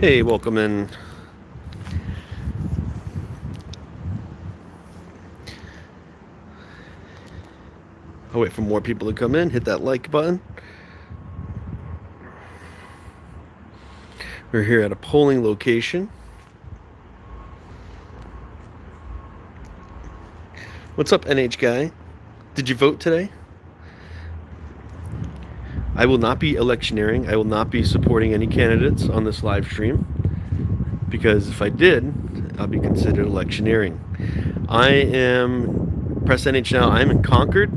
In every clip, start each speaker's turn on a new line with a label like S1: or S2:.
S1: Hey, welcome in. I'll wait for more people to come in. Hit that like button. We're here at a polling location. What's up, NH guy? Did you vote today? I will not be electioneering. I will not be supporting any candidates on this live stream because if I did, I'll be considered electioneering. I am Press NH now. I'm in Concord.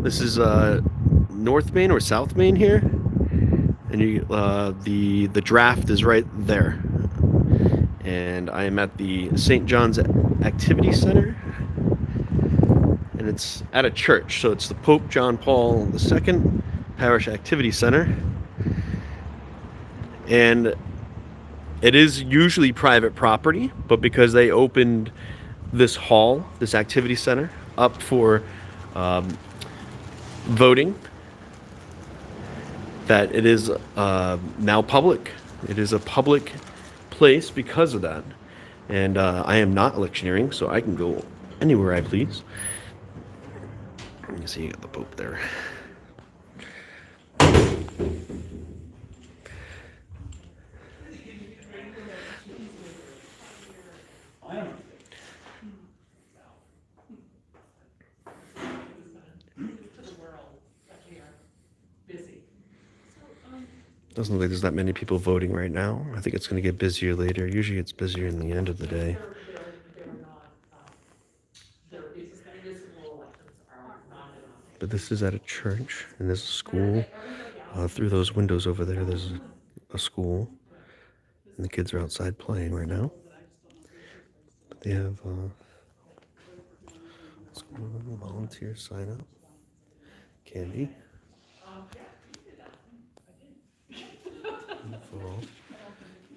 S1: This is North Main or South Main here, and the draft is right there. And I am at the St. John's Activity Center, and it's at a church, so it's the Pope John Paul II Parish Activity Center, and it is usually private property, but because they opened this hall, this activity center, up for voting, that it is now public. It is a public place because of that. And I am not electioneering, so I can go anywhere I please. You see, you got the Pope there. Doesn't look like there's that many people voting right now. I think it's going to get busier later. Usually it's busier in the end of the day. But this is at a church, and there's a school. Through those windows over there, there's a school. And the kids are outside playing right now. But they have school volunteer sign up. Candy.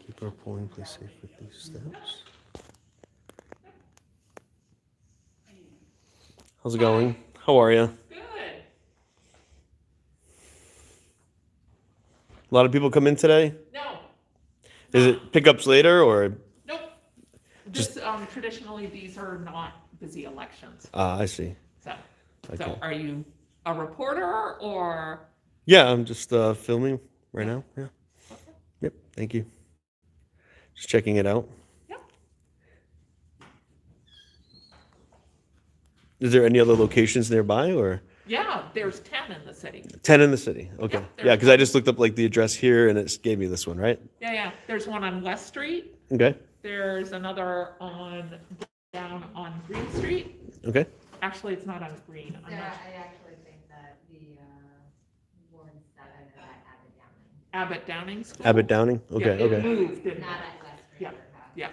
S1: Keep our polling place safe with these steps. How's it going? How are you?
S2: Good.
S1: A lot of people come in today?
S2: No.
S1: Is it pickups later or?
S2: Nope. Just traditionally these are not busy elections.
S1: I see.
S2: So,
S1: Okay.
S2: so are you a reporter or?
S1: Yeah, I'm just filming right now. Yeah.
S2: Okay.
S1: Yep. Thank you. Just checking it out.
S2: Yep.
S1: Is there any other locations nearby or?
S2: Yeah, there's 10 in the city.
S1: 10 in the city. Okay.
S2: Yep,
S1: Yeah, because I just looked up like the address here and it gave me this one, right?
S2: Yeah. There's one on West Street.
S1: Okay.
S2: There's another down on Green Street.
S1: Okay.
S2: Actually, it's not on Green. I'm not
S3: I actually think that the Ward 7 is at
S2: Abbott
S3: Abbott Downing.
S2: Downing School.
S1: Abbott Downing. Okay.
S2: Yeah, it
S1: Okay.
S2: moved, didn't
S3: Not
S2: it?
S3: at West Street.
S2: Yeah.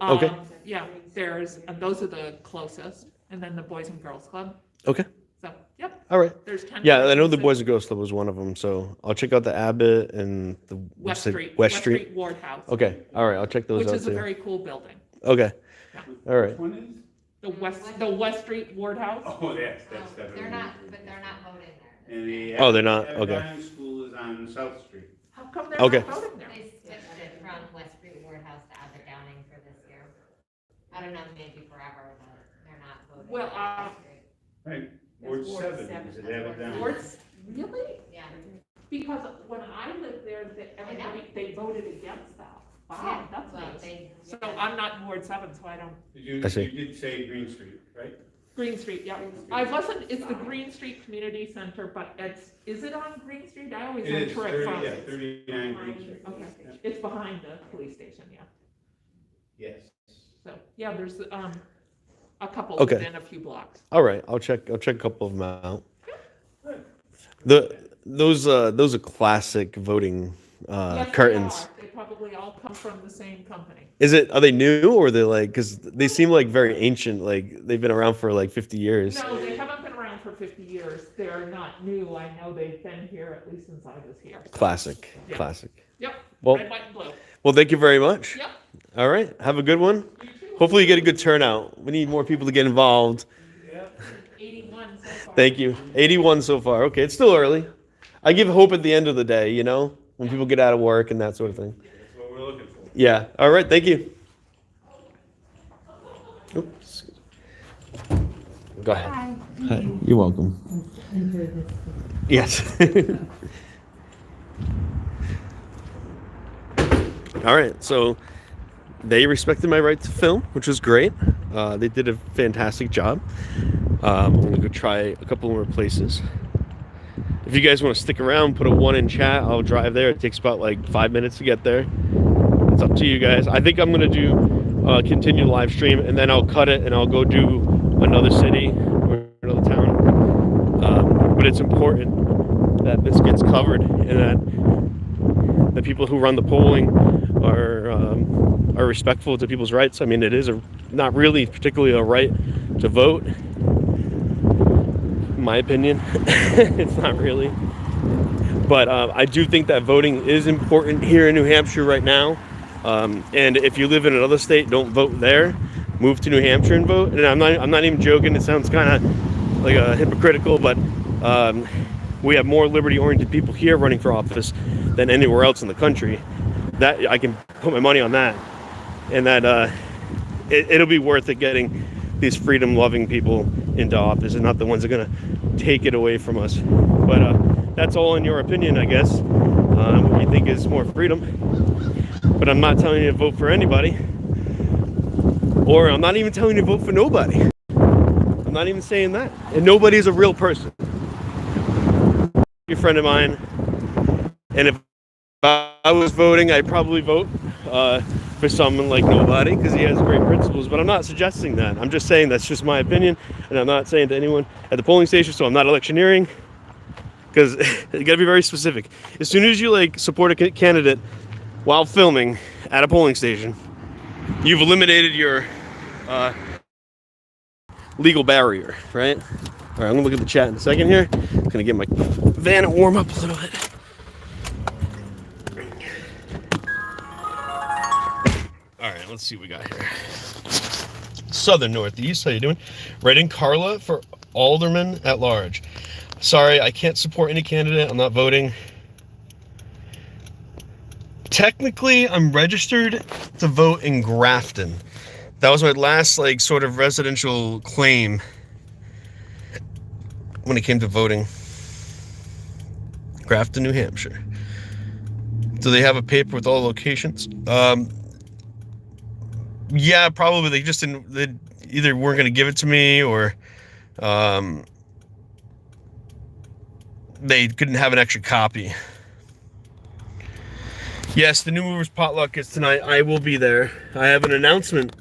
S1: Okay.
S2: Yeah, those are the closest, and then the Boys and Girls Club.
S1: Okay.
S2: So, yep,
S1: All right.
S2: there's 10.
S1: Yeah, I know the
S2: directions.
S1: Boys and Girls Club was one of them, so I'll check out the Abbott and the
S2: West
S1: you said
S2: Street.
S1: West Street.
S2: Ward House.
S1: Okay. All right. I'll check those
S2: Which
S1: out
S2: is a
S1: too.
S2: very cool building.
S1: Okay.
S2: Yeah.
S1: All right.
S4: Which one is?
S2: The West Street Ward House.
S4: Oh, that's definitely.
S3: They're not voting there.
S4: And the.
S1: Oh, they're not?
S4: Abbott
S1: Okay.
S4: Downing School is on South Street.
S2: How come they're
S1: Okay.
S2: not voting there?
S3: They switched it from West Street Ward House to Abbott Downing for this year. I don't know, maybe forever, but they're not voting.
S2: Well,
S3: at West Street.
S4: Right, Ward
S2: Ward
S4: 7,
S2: seven.
S4: is it Abbott Downing?
S2: Wards, really?
S3: Yeah.
S2: Because when I lived there, they voted against that. Wow,
S3: Yeah,
S2: that's
S3: well,
S2: nice.
S3: they-
S2: So I'm not in Ward 7, so I don't.
S1: I see.
S4: You did say Green Street, right?
S2: Green Street, yeah. I wasn't, it's the Green Street Community Center, but is it on Green Street? I always
S4: It is,
S2: enter it
S4: 30,
S2: from.
S4: yeah, 39 Green Street.
S2: Okay, it's behind the police station, yeah.
S4: Yes.
S2: So, yeah, there's, a couple
S1: Okay.
S2: within a few blocks.
S1: All right. I'll check a couple of them out.
S4: Good.
S1: Those are classic voting
S2: Yes, they
S1: curtains.
S2: are. They probably all come from the same company.
S1: Are they new or they're like, because they seem like very ancient, like they've been around for like 50 years.
S2: No, they haven't been around for 50 years. They're not new. I know they've been here at least since I was here.
S1: Classic.
S2: Yeah.
S1: Classic.
S2: Yep,
S1: Well,
S2: red, white, and blue.
S1: well, thank you very much.
S2: Yep,
S1: All right. Have a good one.
S2: you too.
S1: Hopefully you get a good turnout. We need more people to get involved.
S2: 81 so far.
S1: Thank you. 81 so far. Okay. It's still early. I give hope at the end of the day, when people get out of work and that sort of thing.
S4: That's what we're looking for.
S1: Yeah. All right. Thank you. Oops. Go ahead. Hi. You're welcome. Yes. All right. So they respected my right to film, which was great. They did a fantastic job. I'm gonna go try a couple more places. If you guys want to stick around, put a 1 in chat. I'll drive there. It takes about like 5 minutes to get there. It's up to you guys. I think I'm gonna do continue the live stream, and then I'll cut it and I'll go do another city or another town. But it's important that this gets covered and that the people who run the polling are respectful to people's rights. I mean, it is not really particularly a right to vote, in my opinion. It's not really. But I do think that voting is important here in New Hampshire right now. And if you live in another state, don't vote there. Move to New Hampshire and vote. And I'm not even joking. It sounds kind of like hypocritical, but we have more liberty-oriented people here running for office than anywhere else in the country. That I can put my money on that, and that it'll be worth it getting these freedom-loving people into office, and not the ones that are gonna take it away from us. But that's all in your opinion, I guess. What you think is more freedom. But I'm not telling you to vote for anybody, or I'm not even telling you to vote for nobody. I'm not even saying that. And nobody is a real person. You're a friend of mine, and if I was voting, I'd probably vote for someone like nobody because he has great principles. But I'm not suggesting that. I'm just saying that's just my opinion, and I'm not saying to anyone at the polling station. So I'm not electioneering, because you got to be very specific. As soon as you like support a candidate while filming at a polling station, you've eliminated your legal barrier, right? All right, I'm gonna look at the chat in a second here. I'm gonna get my van and warm up a little bit. All right, let's see what we got here. Southern Northeast, how you doing? Writing Carla for Alderman at Large. Sorry, I can't support any candidate. I'm not voting. Technically, I'm registered to vote in Grafton. That was my last, like, sort of residential claim when it came to voting. Grafton, New Hampshire. Do they have a paper with all locations? Yeah, probably. They just didn't. They either weren't going to give it to me, or they couldn't have an extra copy. Yes, the New Movers Potluck is tonight. I will be there. I have an announcement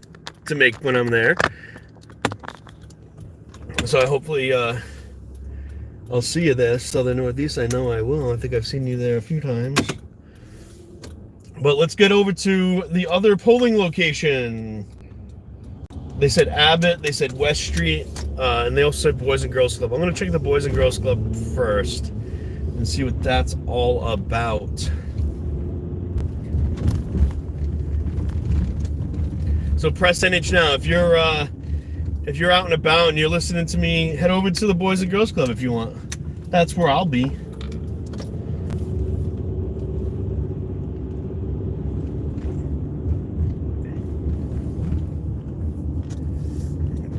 S1: to make when I'm there. So hopefully I'll see you there. Southern Northeast, I know I will. I think I've seen you there a few times. But let's get over to the other polling location. They said Abbott, they said West Street, and they also said Boys and Girls Club. I'm going to check the Boys and Girls Club first and see what that's all about. So press NH now. If you're out and about and you're listening to me, head over to the Boys and Girls Club if you want. That's where I'll be.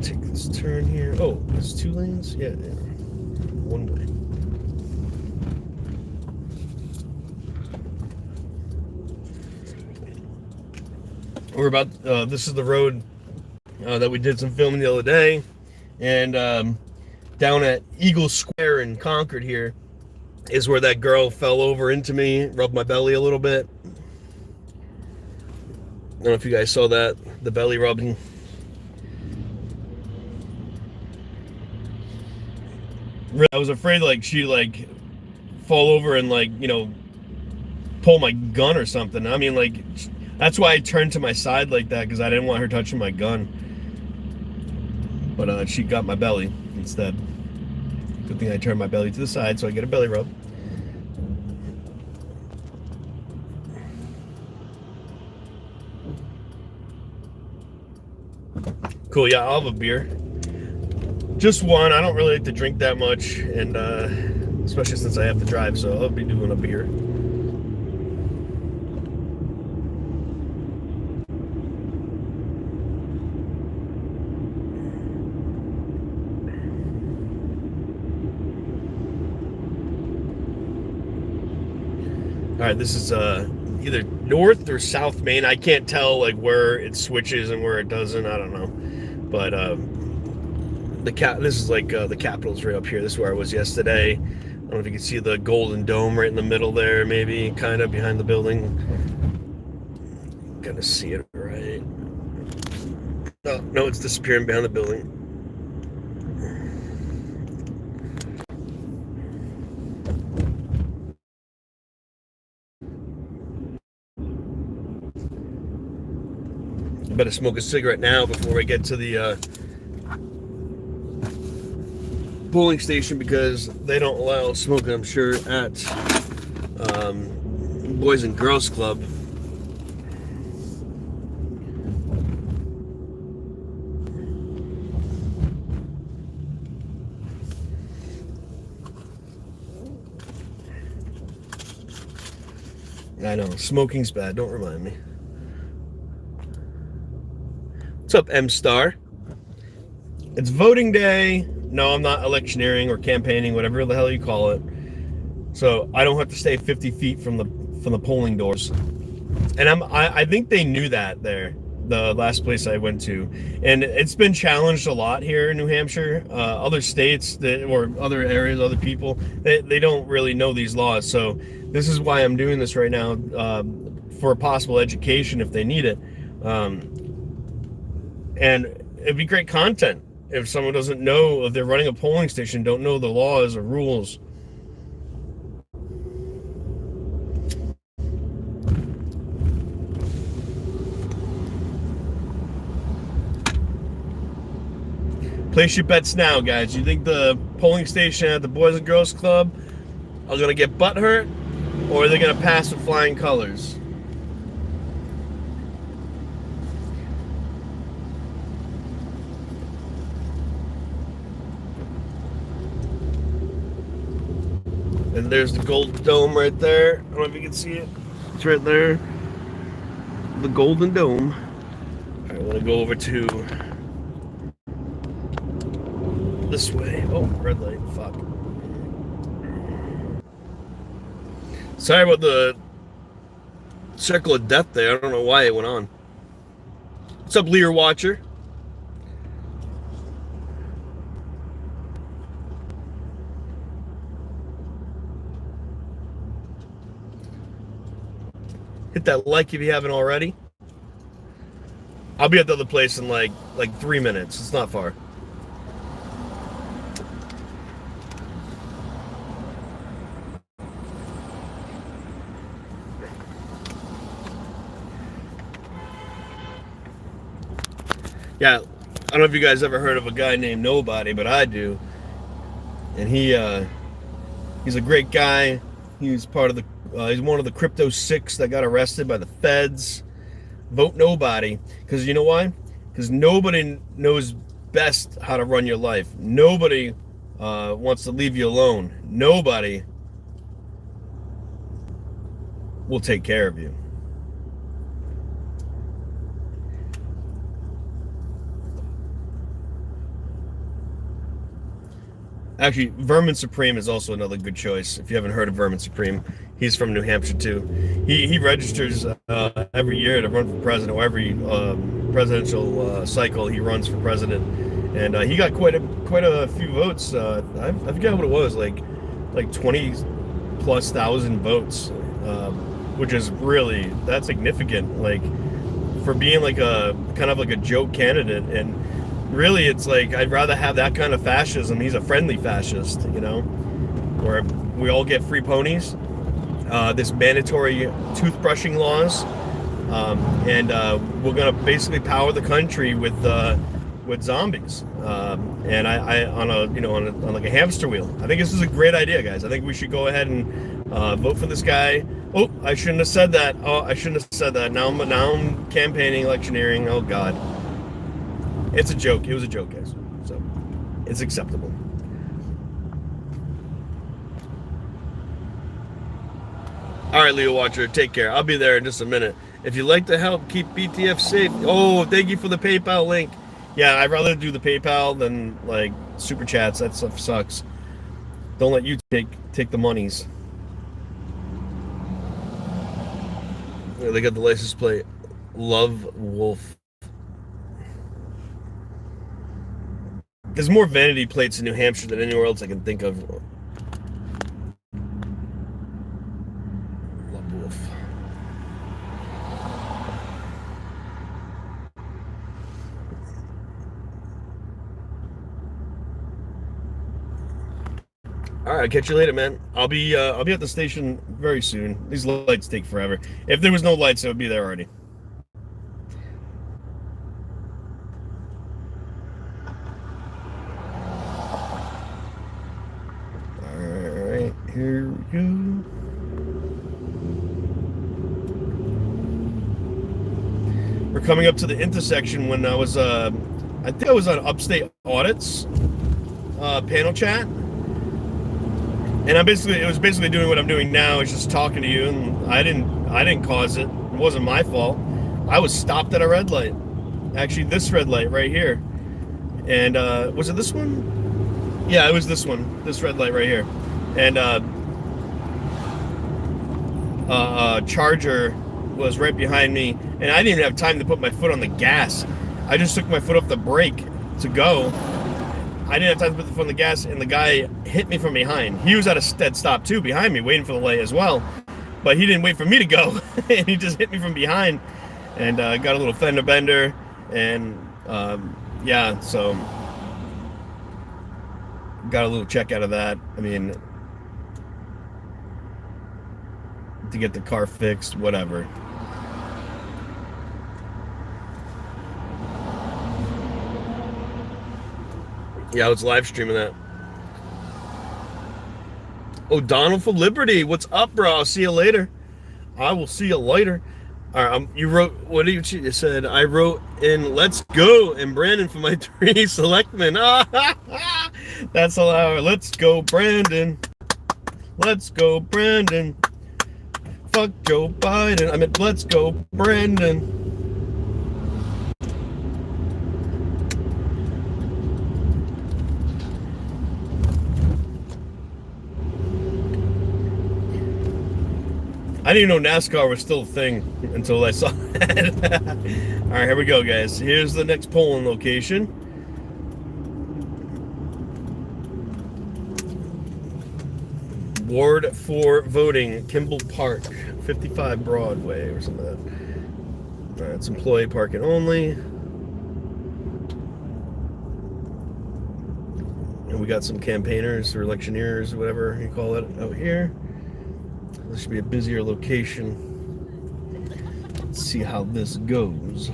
S1: Take this turn here. Oh, there's 2 lanes? Yeah, yeah. 1 way. We're about, this is the road that we did some filming the other day, and down at Eagle Square in Concord here is where that girl fell over into me, rubbed my belly a little bit. I don't know if you guys saw that, the belly rubbing. I was afraid like she like fall over and like, you know, pull my gun or something. I mean, like, that's why I turned to my side like that, because I didn't want her touching my gun. But she got my belly instead. Good thing I turned my belly to the side so I get a belly rub. Cool, yeah, I'll have a beer. Just one. I don't really like to drink that much, and especially since I have to drive, so I'll be doing a beer. All right, this is either North or South Main. I can't tell like where it switches and where it doesn't. I don't know, but this is like the Capitol's right up here. This is where I was yesterday. I don't know if you can see the Golden Dome right in the middle there, maybe kind of behind the building. Gonna see it right. Oh no, it's disappearing behind the building. I better smoke a cigarette now before I get to the polling station, because they don't allow smoking, I'm sure, at Boys and Girls Club. I know, smoking's bad, don't remind me. What's up, M-Star? It's voting day. No, I'm not electioneering or campaigning, whatever the hell you call it. So I don't have to stay 50 feet from the polling doors. And I think they knew that there, the last place I went to. And it's been challenged a lot here in New Hampshire. Other states or other areas, other people, they don't really know these laws. So this is why I'm doing this right now, for possible education if they need it. And it'd be great content if someone doesn't know, if they're running a polling station, don't know the laws or rules. Place your bets now, guys. You think the polling station at the Boys and Girls Club are going to get butthurt, or are they going to pass with flying colors? And there's the Golden Dome right there. I don't know if you can see it. It's right there. The Golden Dome. All right, I want to go over to this way. Oh, red light. Fuck. Sorry about the circle of death there. I don't know why it went on. What's up, Lear Watcher? Hit that like if you haven't already. I'll be at the other place in like 3 minutes. It's not far. Yeah, I don't know if you guys ever heard of a guy named Nobody, but I do. And he's a great guy. He's part of the he's one of the Crypto 6 that got arrested by the feds. Vote Nobody. Because you know why? Because nobody knows best how to run your life. Nobody wants to leave you alone. Nobody will take care of you. Actually, Vermin Supreme is also another good choice. If you haven't heard of Vermin Supreme, he's from New Hampshire too. He registers every year to run for president, or every presidential cycle he runs for president, and he got quite a few votes. I forget what it was, like 20,000+ votes, which is really, that's significant. Like for being like a kind of like a joke candidate. And really, it's like, I'd rather have that kind of fascism. He's a friendly fascist, you know, where we all get free ponies, this mandatory toothbrushing laws, and we're gonna basically power the country with zombies, and I on like a hamster wheel. I think this is a great idea, guys. I think we should go ahead and vote for this guy. Oh, I shouldn't have said that. Oh, I shouldn't have said that. Now I'm campaigning, electioneering. Oh God. It's a joke. It was a joke, guys. So it's acceptable. All right, Leo Watcher, take care. I'll be there in just a minute. If you'd like to help keep BTF safe, oh, thank you for the PayPal link. Yeah, I'd rather do the PayPal than like super chats. That stuff sucks. Don't let you take the monies. They got the license plate. Love Wolf. There's more vanity plates in New Hampshire than anywhere else I can think of. Love Wolf. All right, catch you later, man. I'll be at the station very soon. These lights take forever. If there was no lights, I would be there already. All right, here we go. We're coming up to the intersection when I was, I think I was on Upstate Audit's panel chat. And it was basically doing what I'm doing now. It's just talking to you, and I didn't cause it. It wasn't my fault. I was stopped at a red light. Actually, this red light right here. And was it this one? Yeah, it was this one. This red light right here. And Charger was right behind me, and I didn't even have time to put my foot on the gas. I just took my foot off the brake to go. I didn't have time to put the foot on the gas, and the guy hit me from behind. He was at a dead stop too, behind me, waiting for the light as well. But he didn't wait for me to go, and he just hit me from behind, and got a little fender bender, and yeah, so got a little check out of that. I mean, to get the car fixed, whatever. Yeah, I was live streaming that. Oh, Donald for Liberty. What's up, bro? I'll see you later. I will see you later. All right, you wrote, what did you said? I wrote in Let's Go and Brandon for my 3 selectmen. That's hilarious. Let's go, Brandon. Let's go, Brandon. Fuck Joe Biden. I mean, let's go, Brandon. I didn't even know NASCAR was still a thing until I saw it. All right, here we go, guys. Here's the next polling location. Ward 4 voting, Kimball Park, 55 Broadway or something like that. All right, it's employee parking only. And we got some campaigners or electioneers, whatever you call it, out here. This should be a busier location. Let's see how this goes.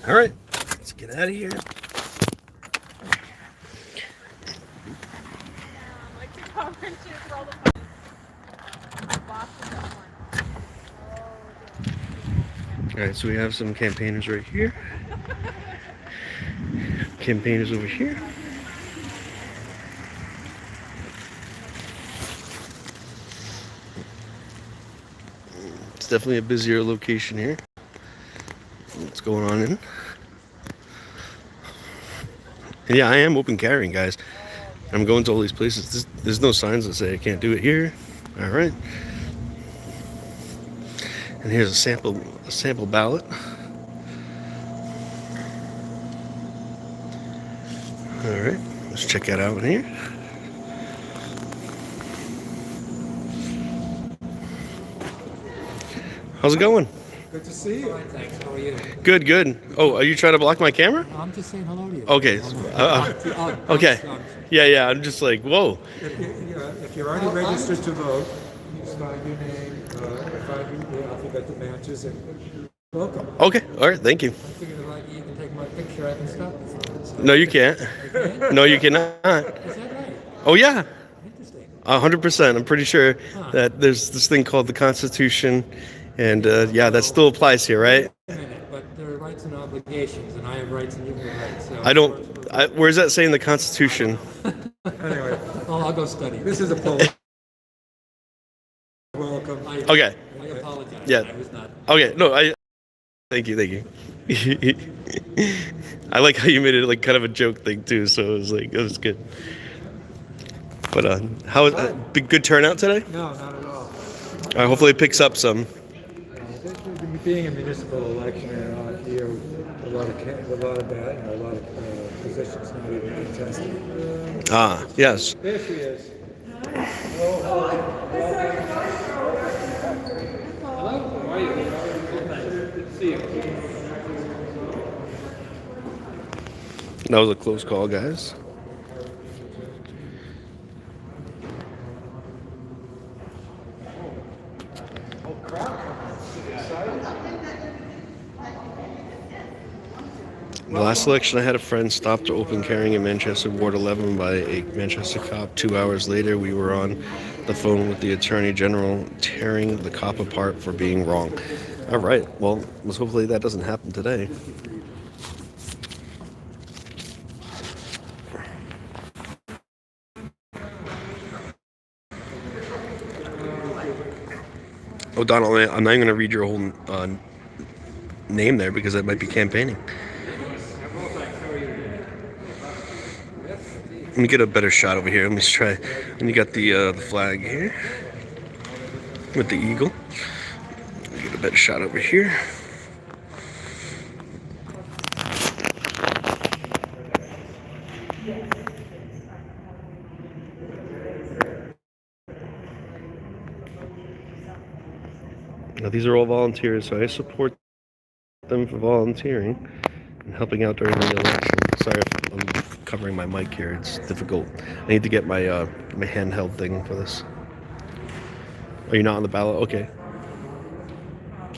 S1: All right, let's get out of here. All right, so we have some campaigners right here. Campaigners over here. It's definitely a busier location here. What's going on in? And yeah, I am open carrying, guys. I'm going to all these places. There's no signs that say I can't do it here. All right. And here's a sample ballot. All right, let's check that out in here. How's it going?
S5: Good to see you. Thanks. How are you?
S1: Good, good. Oh, are you trying to block my camera?
S5: I'm just saying hello to you.
S1: Okay. Okay. Yeah. I'm just like, whoa.
S5: If you're already registered to vote, you start your name, find the alphabet that matches, and welcome.
S1: Okay. All right. Thank you.
S5: I figured like you can take my picture. I can stop this.
S1: No, you can't. No, you cannot.
S5: Is that right?
S1: Oh yeah.
S5: Interesting.
S1: 100%. I'm pretty sure that there's this thing called the Constitution, and yeah, that still applies here, right?
S5: Wait a minute, but there are rights and obligations, and I have rights and you have rights. So
S1: I don't. Where's that saying in the Constitution?
S5: Anyway, I'll go study. This is a poll.
S1: Okay.
S6: I apologize.
S1: Yeah.
S6: I was not.
S1: Okay. No, thank you. I like how you made it like kind of a joke thing too, so it was good. But how was big good turnout today?
S5: No, not at all.
S1: Hopefully it picks up some.
S5: Being a municipal election around here, a lot of positions not even contested.
S1: Ah, yes.
S5: There she is.
S6: Hello, how are you? Good to see you.
S1: That was a close call, guys. The last election, I had a friend stopped to open carrying in Manchester Ward 11 by a Manchester cop. 2 hours later, we were on the phone with the Attorney General, tearing the cop apart for being wrong. All right. Well, let's hopefully that doesn't happen today. Oh, Donald, I'm not even going to read your whole name there because that might be campaigning. Let me get a better shot over here. Let me try. And you got the flag here with the eagle. Let me get a better shot over here. Now these are all volunteers, so I support them for volunteering and helping out during the election. Sorry if I'm covering my mic here. It's difficult. I need to get my my handheld thing for this. Are you not on the ballot? Okay.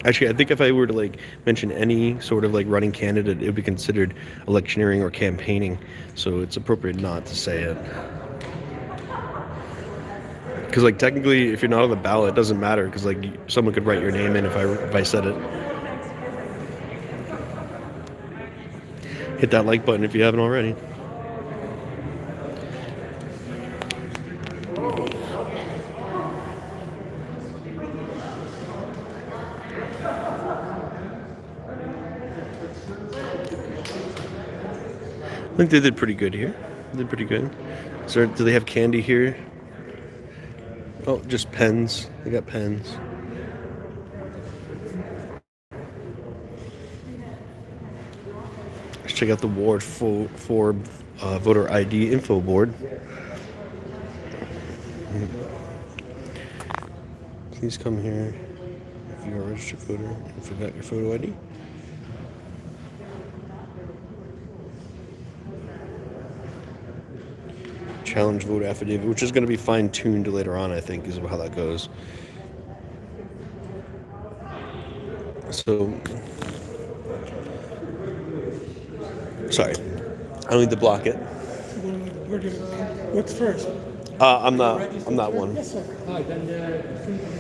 S1: Actually, I think if I were to like mention any sort of like running candidate, it would be considered electioneering or campaigning. So it's appropriate not to say it. Because like technically, if you're not on the ballot, it doesn't matter. Because like someone could write your name in if I said it. Hit that like button if you haven't already. I think they did pretty good here. They did pretty good. Do they have candy here? Oh, just pens. They got pens. Let's check out the Ward 4 voter ID info board. Please come here if you are a registered voter and forgot your photo ID. Challenge vote affidavit, which is going to be fine-tuned later on, I think, is how that goes. So, sorry, I don't need to block it.
S7: What's first?
S1: I'm not one.
S7: Yes, sir.
S6: Hi, then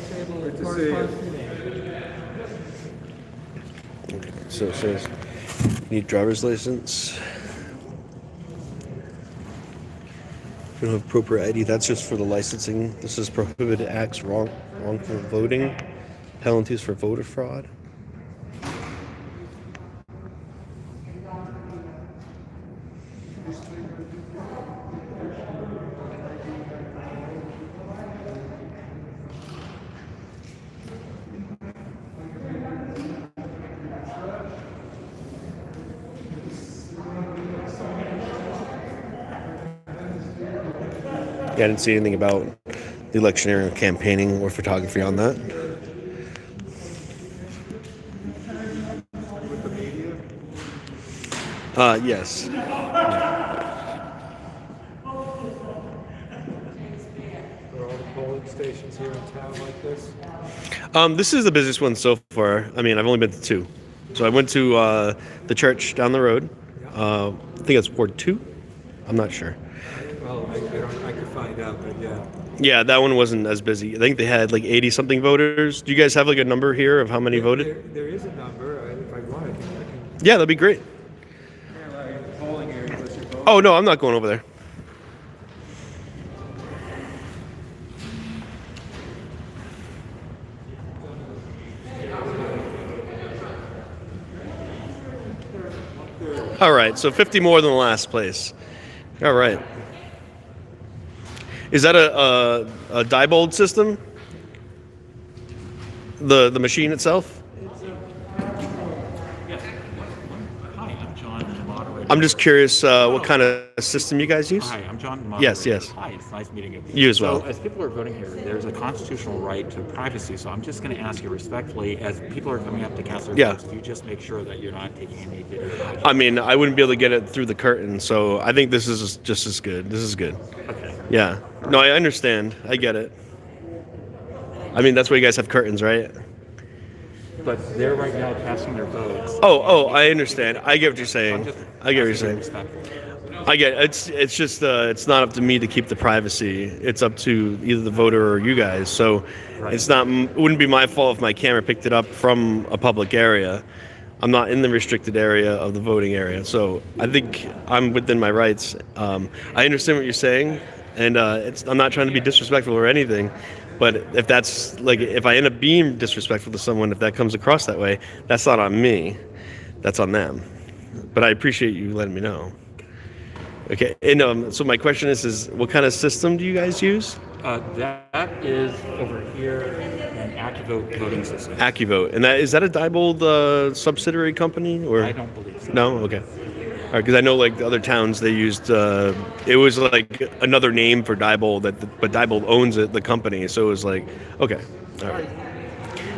S6: table
S5: Good to see you.
S1: Okay, so it says need driver's license. You don't have appropriate ID. That's just for the licensing. This is prohibited acts, wrongful voting, penalties for voter fraud. Yeah, I didn't see anything about the electioneering or campaigning or photography on that. Yes.
S5: Are all the polling stations here in town like this?
S1: This is the busiest one so far. I mean, I've only been to 2. So I went to the church down the road. I think it's Ward 2. I'm not sure.
S5: Well, I could find out, but yeah.
S1: Yeah, that one wasn't as busy. I think they had like 80 something voters. Do you guys have like a number here of how many voted?
S5: There is a number. If I want, I can.
S1: Yeah, that'd be great.
S5: Polling area, unless you're voting.
S1: Oh no, I'm not going over there. All right, so 50 more than the last place. All right. Is that a Diebold system? The machine itself?
S7: Hi, I'm John, the moderator.
S1: I'm just curious what kind of system you guys use?
S7: Hi, I'm John, the moderator.
S1: Yes, yes.
S7: Hi, it's nice meeting you.
S1: You as well.
S7: So, as people are voting here, there's a constitutional right to privacy, so I'm just going to ask you respectfully, as people are coming up to cast their
S1: Yeah.
S7: votes, if you just make sure that you're not taking any video.
S1: I mean, I wouldn't be able to get it through the curtain, so I think this is just as good. This is good.
S7: Okay.
S1: Yeah. No, I understand. I get it. I mean, that's why you guys have curtains, right?
S7: But they're right now casting their votes.
S1: Oh, I understand. I get what you're saying.
S7: Just
S1: I get what you're
S7: asking you
S1: saying.
S7: respectfully.
S1: I get it. It's just it's not up to me to keep the privacy. It's up to either the voter or you guys. So
S7: Right.
S1: it wouldn't be my fault if my camera picked it up from a public area. I'm not in the restricted area of the voting area, so I think I'm within my rights. I understand what you're saying, and I'm not trying to be disrespectful or anything. But if that's if I end up being disrespectful to someone, if that comes across that way, that's not on me. That's on them. But I appreciate you letting me know. Okay, and so my question is what kind of system do you guys use?
S7: That is over here an AccuVote voting system.
S1: AccuVote, and is that a Diebold subsidiary company or?
S7: I don't believe so.
S1: No, okay. All right, because I know the other towns they used it was like another name for Diebold, but Diebold owns it, the company, so it was like okay, all right.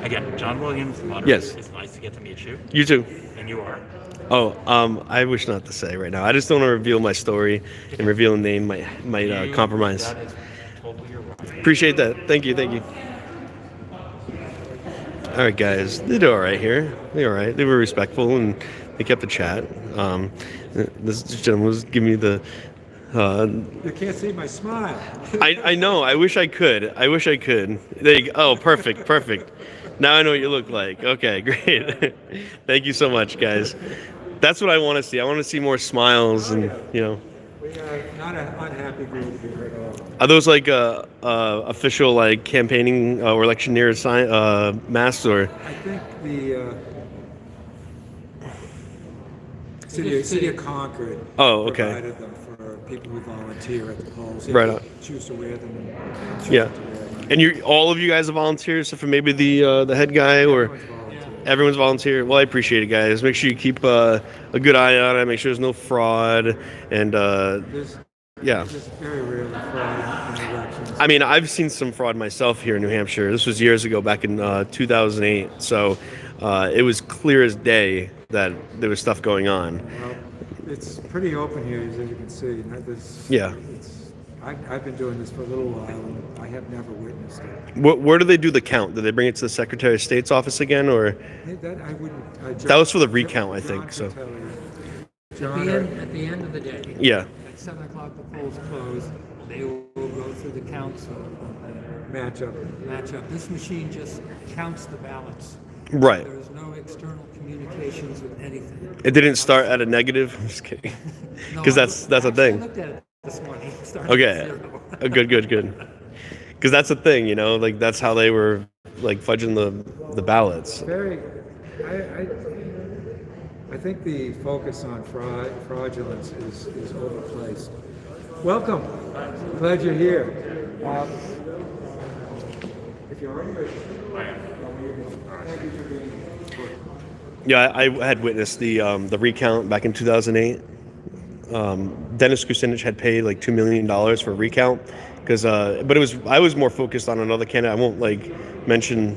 S7: Again, John Williams, moderator.
S1: Yes.
S7: It's nice to get to meet you.
S1: You too.
S7: And you are.
S1: Oh, I wish not to say right now. I just don't want to reveal my story, and revealing name might compromise.
S7: That is totally your right.
S1: Appreciate that. Thank you. All right, guys, they did all right here. They all right. They were respectful and they kept the chat. This gentleman was giving me the.
S5: You can't see my smile.
S1: I know. I wish I could. There you go. Oh, perfect. Now I know what you look like. Okay, great. Thank you so much, guys. That's what I want to see. I want to see more smiles and
S5: We are not an unhappy group here at all.
S1: Are those official campaigning or electioneer masks or?
S5: I think the city of Concord
S1: Oh, okay.
S5: provided them for people who volunteer at the polls.
S1: Right
S5: They
S1: on.
S5: choose to wear them. And choose
S1: Yeah.
S5: to wear them.
S1: And all of you guys are volunteers, except for maybe the head guy or
S5: Everyone's volunteer.
S1: everyone's volunteer. Well, I appreciate it, guys. Make sure you keep a good eye on it. Make sure there's no fraud and
S5: There's
S1: yeah.
S5: just very rarely fraud in elections.
S1: I mean, I've seen some fraud myself here in New Hampshire. This was years ago, back in 2008. So it was clear as day that there was stuff going on.
S5: Well, it's pretty open here, as you can see.
S1: Yeah.
S5: I've been doing this for a little while, and I have never witnessed it.
S1: Where do they do the count? Do they bring it to the Secretary of State's office again, or
S5: That I wouldn't.
S1: That was for the recount, I think, so.
S5: John,
S6: At the end of the day,
S1: yeah?
S6: at 7 o'clock the polls close, they will go through the counts
S5: matchup.
S6: matchup. This machine just counts the ballots.
S1: Right.
S6: There's no external communications with anything.
S1: It didn't start at a negative. I'm just kidding.
S6: No,
S1: Because
S6: I
S1: that's a
S6: actually
S1: thing.
S6: looked at it this morning. It started
S1: Okay.
S6: at 0.
S1: Good. Because that's a thing, that's how they were fudging the ballots.
S5: Very. I think the focus on fraudulence is overplaced. Welcome. Glad you're here. If you're already registered, thank you for being here.
S1: Yeah, I had witnessed the recount back in 2008. Dennis Kucinich had paid $2 million for a recount but I was more focused on another candidate. I won't mention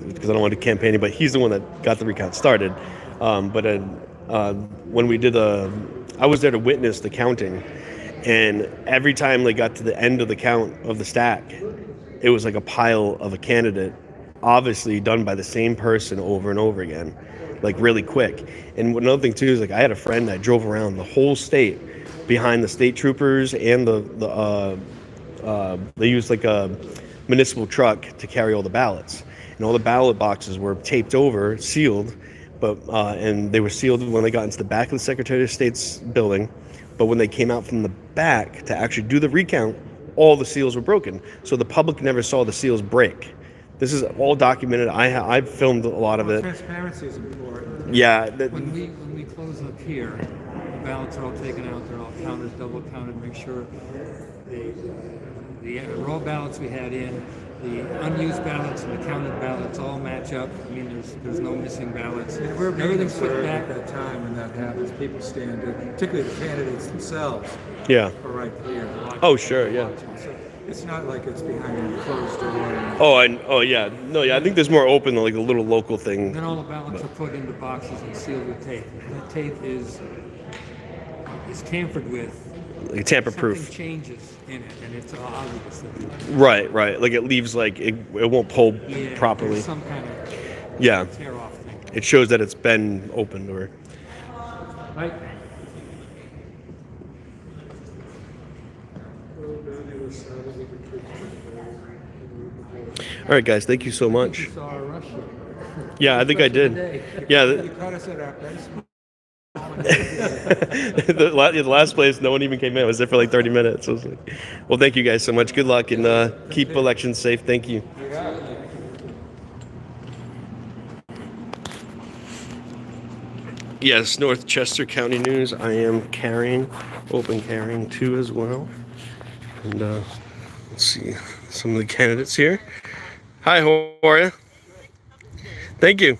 S1: because I don't want to campaign, but he's the one that got the recount started. But when we did I was there to witness the counting, and every time they got to the end of the count of the stack, it was like a pile of a candidate, obviously done by the same person over and over again, really quick. And another thing too is I had a friend that drove around the whole state behind the state troopers, and they used a municipal truck to carry all the ballots, and all the ballot boxes were taped over, sealed, but and they were sealed when they got into the back of the Secretary of State's building. But when they came out from the back to actually do the recount, all the seals were broken, so the public never saw the seals break. This is all documented. I've filmed a lot of it.
S5: Transparency is important.
S1: Yeah.
S6: When we close up here,
S5: ballots are all taken out, they're all counted, double counted, make sure the raw ballots we had in, the unused ballots and the counted ballots all match up. I mean, there's no missing ballots.
S8: And we're being
S5: Everything's put
S8: observed
S5: back.
S8: at that time when that happens. People stand, particularly the candidates themselves,
S1: Yeah.
S8: are right there.
S1: Oh, sure, yeah.
S8: So it's not like it's behind a closed door.
S1: Oh, yeah. No, yeah. I think there's more open, like a little local thing.
S5: Then all the ballots are put into boxes and sealed with tape. That tape is tampered with.
S1: Like tamper-proof.
S5: Something changes in it, and it's obvious.
S1: Right. Like it leaves like it won't pull
S5: Yeah,
S1: properly.
S5: there's some kind of
S1: Yeah.
S5: tear off thing.
S1: It shows that it's been opened or.
S5: Right?
S1: All right, guys. Thank you so much.
S5: You saw a rush.
S1: Yeah, I think I did. Yeah.
S8: You caught us at our best.
S1: The last place, no one even came in. I was there for like 30 minutes. I was like, well, thank you guys so much. Good luck and keep elections safe. Thank you. Yes, North Chester County News. I am open carrying too as well. And let's see some of the candidates here. Hi, how are you? Thank you.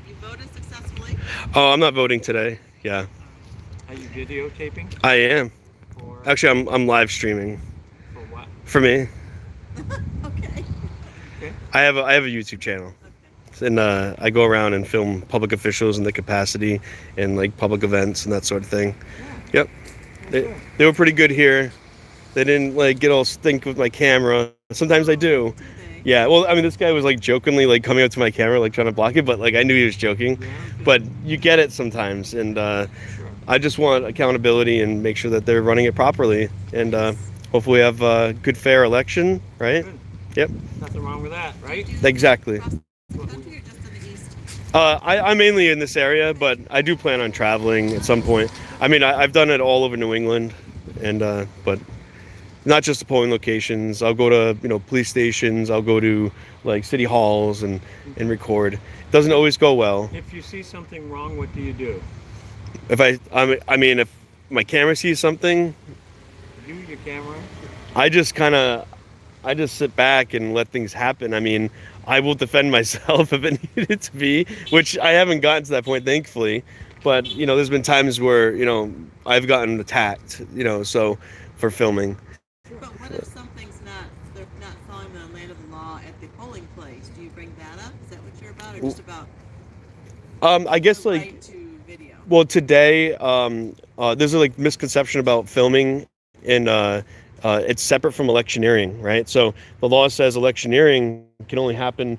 S9: You voted successfully?
S1: Oh, I'm not voting today. Yeah,
S7: Are you videotaping?
S1: I am.
S7: For,
S1: Actually, I'm live streaming
S7: for what?
S1: for me.
S9: Okay.
S1: I have a YouTube channel, and I go around and film public officials in the capacity and like public events and that sort of thing. Yep, they were pretty good here. They didn't like get all stink with my camera. Sometimes I do.
S9: Do they?
S1: Yeah, well, I mean, this guy was like jokingly like coming up to my camera, like trying to block it, but like I knew he was joking. But you get it sometimes, and I just want accountability and make sure that they're running it properly, and hopefully have a good, fair election, right?
S7: Good.
S1: Yep,
S7: Nothing wrong with that, right?
S1: exactly.
S9: Across the country or just in the east?
S1: I'm mainly in this area, but I do plan on traveling at some point. I mean, I've done it all over New England, and but not just the polling locations. I'll go to police stations. I'll go to like city halls and record. It doesn't always go well.
S7: If you see something wrong, what do you do?
S1: If if my camera sees something,
S7: You, your camera?
S1: I just sit back and let things happen. I mean, I will defend myself if it needed to be, which I haven't gotten to that point, thankfully. But there's been times where I've gotten attacked, so for filming.
S9: But what if something's they're not following the land of the law at the polling place? Do you bring that up? Is that what you're about, or just about
S1: I guess
S9: the
S1: like.
S9: right to video?
S1: Well, today, there's a misconception about filming, and it's separate from electioneering, right? So the law says electioneering can only happen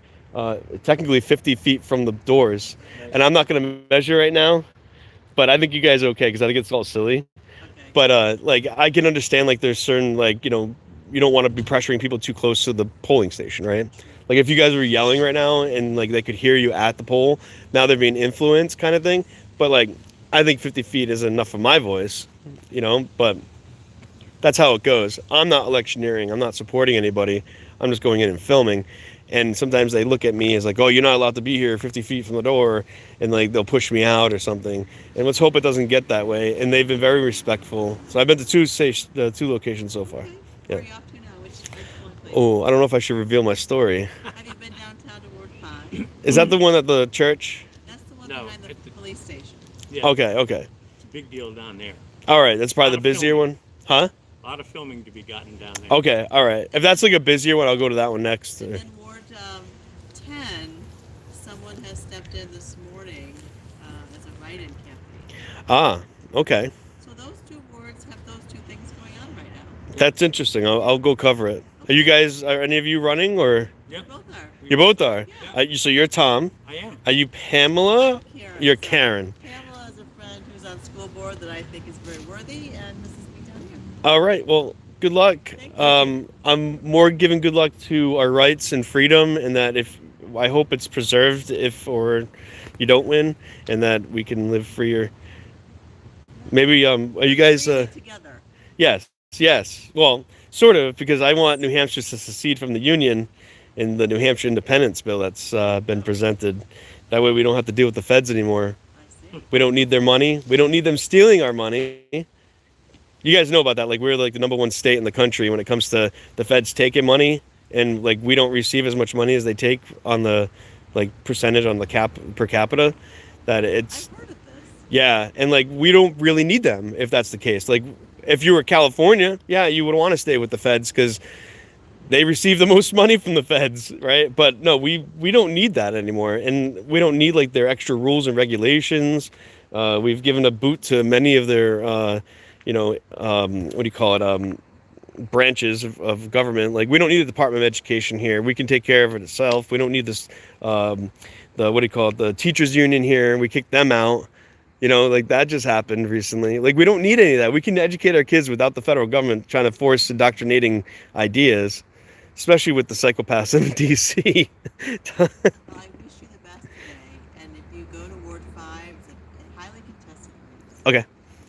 S1: technically 50 feet from the doors, and I'm not going to measure right now, but I think you guys are okay because I think it's all silly.
S9: Okay.
S1: But I can understand there's certain you don't want to be pressuring people too close to the polling station, right? Like if you guys were yelling right now and they could hear you at the poll, now they're being influenced kind of thing. But I think 50 feet is enough for my voice, but that's how it goes. I'm not electioneering. I'm not supporting anybody. I'm just going in and filming. And sometimes they look at me as oh, you're not allowed to be here 50 feet from the door, and they'll push me out or something. And let's hope it doesn't get that way. And they've been very respectful. So I've been to two locations so far.
S9: Okay.
S1: Yeah.
S9: Where are you off to now? Which one, please?
S1: Oh, I don't know if I should reveal my story.
S9: Have you been downtown to Ward 5?
S1: Is that the one at the church?
S9: That's the one
S7: No,
S9: behind the
S7: at the-
S9: police station.
S7: Yeah,
S1: Okay.
S7: it's a big deal down there.
S1: All right. That's probably
S7: Lot
S1: the
S7: of
S1: busier
S7: filming.
S1: one. Huh?
S7: A lot of filming to be gotten down there.
S1: Okay. All right. If that's a busier one, I'll go to that one next.
S9: And then Ward 10, someone has stepped in this morning as a write-in campaign.
S1: Ah. Okay.
S9: So those two wards have those two things going on right now.
S1: That's interesting. I'll go cover it. Are any of you running or?
S7: Yep,
S9: Both are.
S1: You both are.
S9: Yeah.
S1: So you're Tom.
S7: I am.
S1: Are you Pamela?
S9: Karen.
S1: You're
S9: So
S1: Karen.
S9: Pamela is a friend who's on school board that I think is very worthy, and this is me down here.
S1: All right. Well, good luck.
S9: Thank you.
S1: I'm more giving good luck to our rights and freedom, and that I hope it's preserved or you don't win, and that we can live freer. Maybe are you guys?
S9: We're together.
S1: Yes. Well, sort of, because I want New Hampshire to secede from the Union in the New Hampshire Independence Bill that's been presented. That way we don't have to deal with the feds anymore.
S9: I see.
S1: We don't need their money. We don't need them stealing our money. You guys know about that. Like, we're like the #1 state in the country when it comes to the feds taking money, and like we don't receive as much money as they take on the like percentage on the per capita. That it's
S9: I've heard of this.
S1: yeah, and like we don't really need them if that's the case. Like, if you were California, yeah, you would want to stay with the feds because they receive the most money from the feds, right? But no, we don't need that anymore, and we don't need like their extra rules and regulations. We've given a boot to many of their, what do you call it? Branches of government. Like, we don't need the Department of Education here. We can take care of it itself. We don't need this, the what do you call it? The teachers union here. We kicked them out. Like that just happened recently. Like, we don't need any of that. We can educate our kids without the federal government trying to force indoctrinating ideas, especially with the psychopaths in DC.
S9: Well, I wish you the best today, and if you go to Ward 5, it's a highly contested race.
S1: Okay.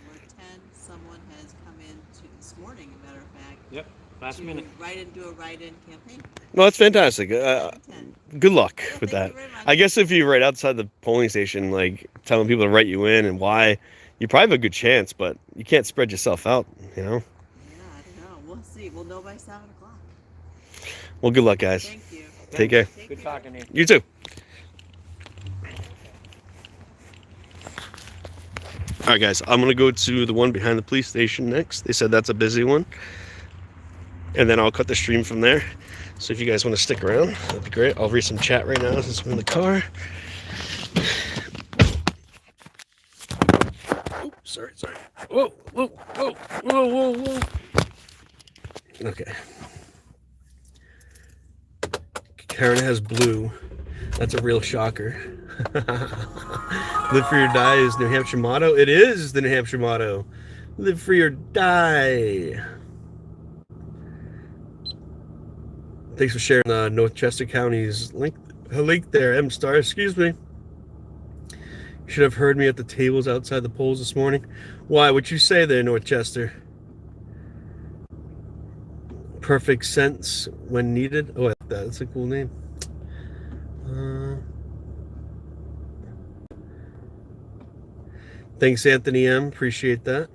S9: Ward 10, someone has come in this morning, as a matter of fact,
S7: Yep. Last
S9: to
S7: minute.
S9: do a write-in campaign.
S1: Well, that's fantastic.
S9: 10.
S1: Good luck
S9: Well,
S1: with
S9: thank
S1: that.
S9: you very much.
S1: I guess if you're right outside the polling station, like telling people to write you in and why, you probably have a good chance, but you can't spread yourself out,
S9: Yeah, I don't know. We'll see. We'll know by 7 o'clock.
S1: Well, good luck, guys.
S9: Thank you.
S1: Take care.
S7: Good talking to you.
S1: You too. All right, guys, I'm going to go to the one behind the police station next. They said that's a busy one. And then I'll cut the stream from there. So if you guys want to stick around, that'd be great. I'll read some chat right now since I'm in the car. Oh, sorry. Whoa. Okay. Karen has blue. That's a real shocker. Live free or die is New Hampshire motto. It is the New Hampshire motto. Live free or die. Thanks for sharing North Chester County's link there, M-Star. Excuse me. You should have heard me at the tables outside the polls this morning. Why? What'd you say there, North Chester? Perfect sense when needed. Oh, I like that. That's a cool name. Thanks, Anthony M. Appreciate that.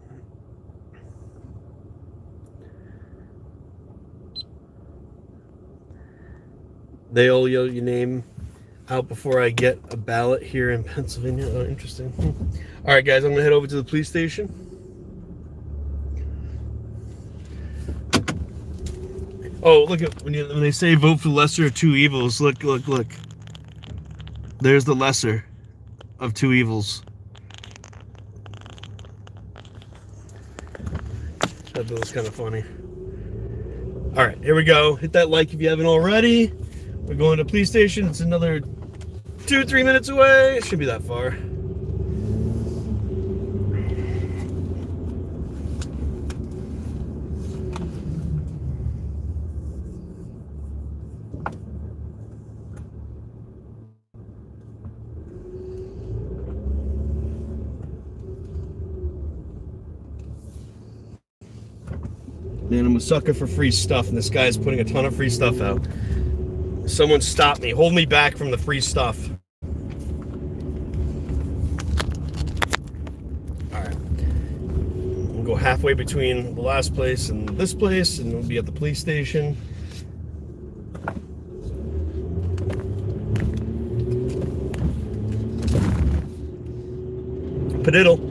S1: They all yell your name out before I get a ballot here in Pennsylvania. Oh, interesting. All right, guys, I'm gonna head over to the police station. Oh, look at when they say vote for the lesser of two evils. Look. There's the lesser of two evils. That was kind of funny. All right, here we go. Hit that like if you haven't already. We're going to the police station. It's another 2-3 minutes away. It shouldn't be that far. Man, I'm a sucker for free stuff, and this guy's putting a ton of free stuff out. Someone stop me. Hold me back from the free stuff. Alright. We'll go halfway between the last place and this place, and we'll be at the police station. Padiddle.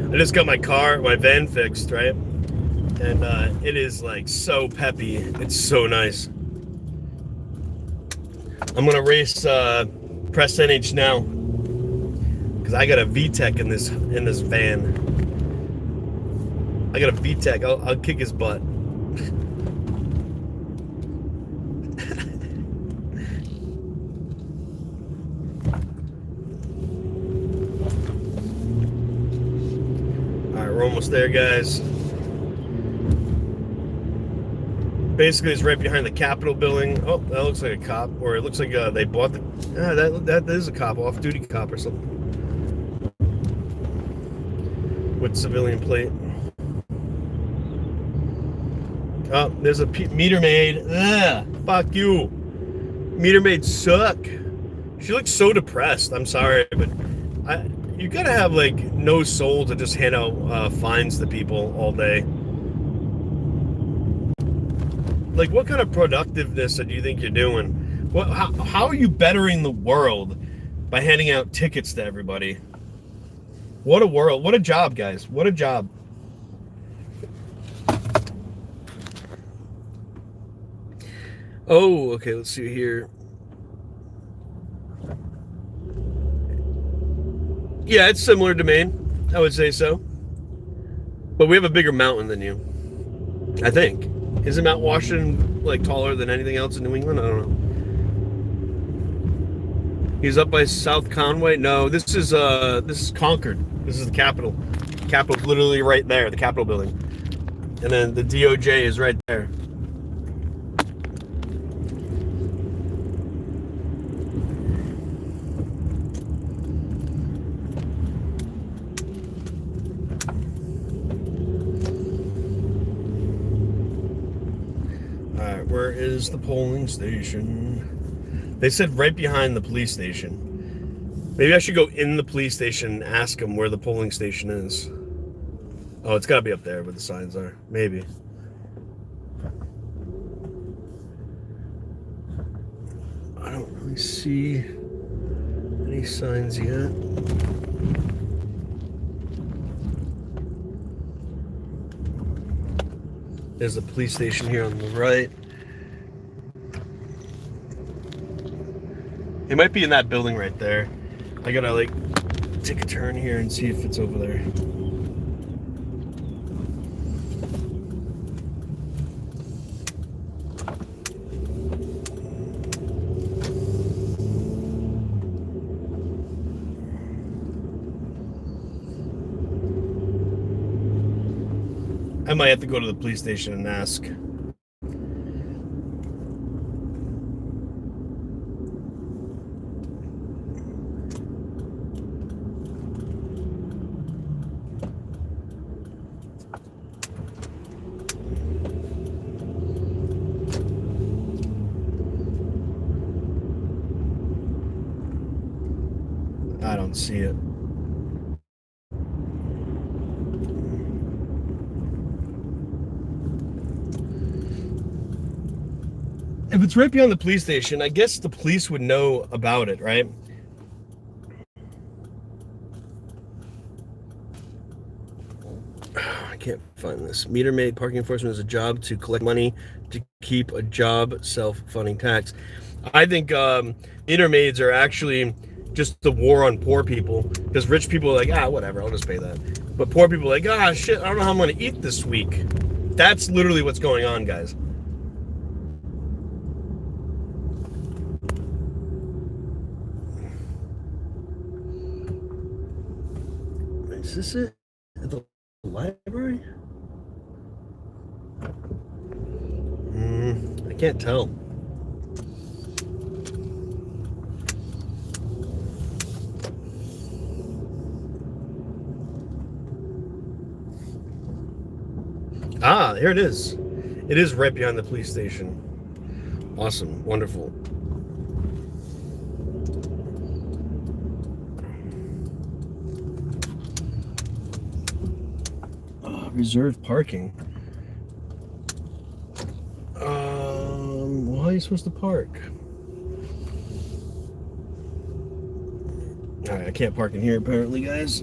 S1: I just got my van fixed, right? And it is like so peppy. It's so nice. I'm gonna race Press NH now because I got a VTEC in this van. I got a VTEC. I'll kick his butt. We're almost there, guys. Basically, it's right behind the Capitol building. Oh, that looks like a cop, or it looks like they bought the. That is a cop, off-duty cop or something, with civilian plate. Oh, there's a meter maid. Ugh, fuck you. Meter maids suck. She looks so depressed. I'm sorry, but you gotta have like no soul to just hand out fines to people all day. Like, what kind of productiveness do you think you're doing? How are you bettering the world by handing out tickets to everybody? What a world. What a job, guys. What a job. Oh, okay, let's see here. Yeah, it's similar to Maine. I would say so. But we have a bigger mountain than you. I think. Isn't Mount Washington like taller than anything else in New England? I don't know. He's up by South Conway. No, this is Concord. This is the Capitol. Capitol's literally right there, the Capitol building. And then the DOJ is right there. Where is the polling station? They said right behind the police station. Maybe I should go in the police station and ask them where the polling station is. Oh, it's got to be up there where the signs are. Maybe. I don't really see any signs yet. There's the police station here on the right. It might be in that building right there. I gotta like take a turn here and see if it's over there. I might have to go to the police station and ask. I don't see it. If it's right beyond the police station, I guess the police would know about it, right? I can't find this. Meter maid parking enforcement is a job to collect money to keep a job self-funding tax. I think meter maids are actually just the war on poor people, because rich people are like, whatever, I'll just pay that. But poor people are like, shit, I don't know how I'm going to eat this week. That's literally what's going on, guys. Is this it? At the library? I can't tell. Here it is. It is right behind the police station. Awesome. Wonderful. Reserved parking. Well, how are you supposed to park? Alright, I can't park in here apparently, guys.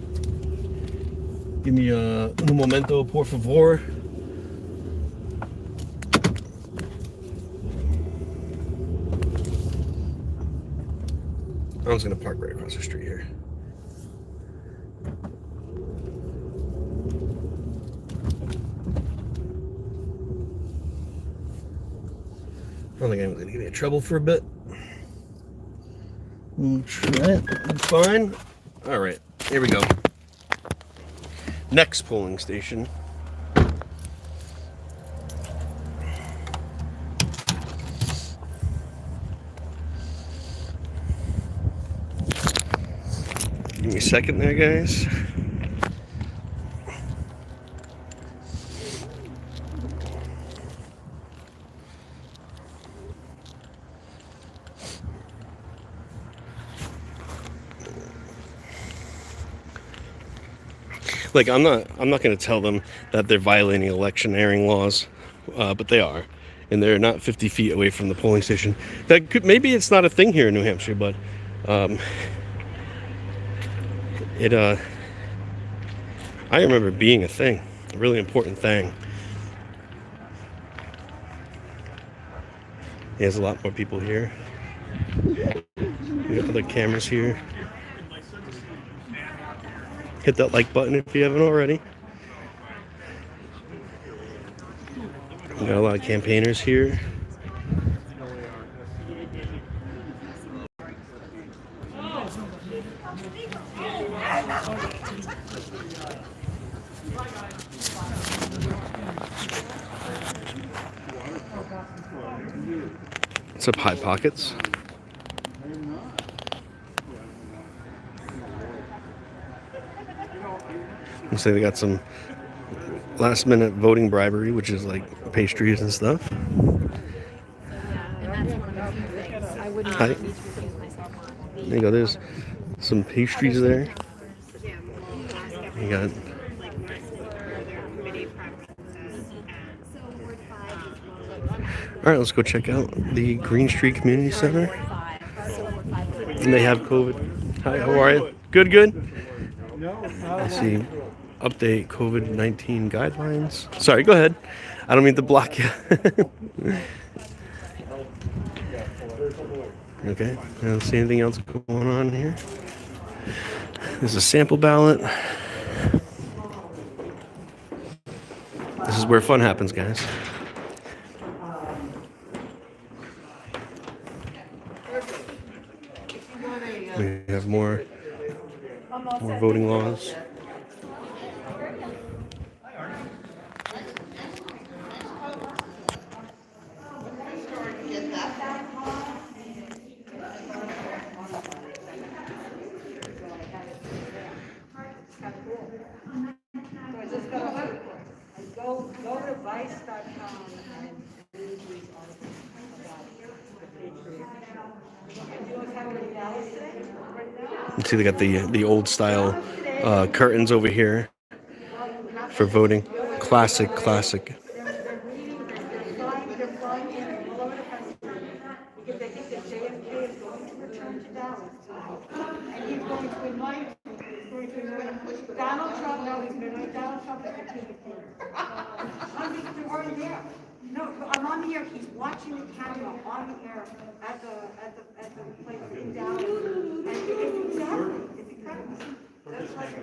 S1: Give me un momento, por favor. I'm just gonna park right across the street here. I don't think anyone's gonna get me in trouble for a bit. We'll try it. Fine. All right, here we go. Next polling station. Give me a second there, guys. Like, I'm not going to tell them that they're violating electioneering laws, but they are, and they're not 50 feet away from the polling station. That could, maybe it's not a thing here in New Hampshire, but I remember being a thing, a really important thing. There's a lot more people here. We got other cameras here. Hit that like button if you haven't already. We got a lot of campaigners here. What's up, High Pockets? Looks like they got some last minute voting bribery, which is like pastries and stuff.
S10: And that's one of the few things I wouldn't
S1: Hi.
S10: need to recuse myself on.
S1: There you go, there's some pastries there. You got Alright, let's go check out the Green Street Community Center. And they have COVID. Hi, how are you? Good, good. Let's see. Update COVID-19 guidelines. Sorry, go ahead. I don't mean to block you. Okay, I don't see anything else going on here. There's a sample ballot. This is where fun happens, guys. We have more voting laws.
S11: Go to vice.com and read these articles about the Patriot. Do you have any ballots today?
S1: You see, they got the old style curtains over here for voting. Classic.
S11: They're reading, they're flying in all over the country because they think that JFK is going to return to Dallas tonight. And he's going to invite Donald Trump, no, he's going to invite Donald Trump as the king of kings. They're already there. No, I'm on the air, he's watching the camera on the air at the place in Dallas. And it's incredible. That's like,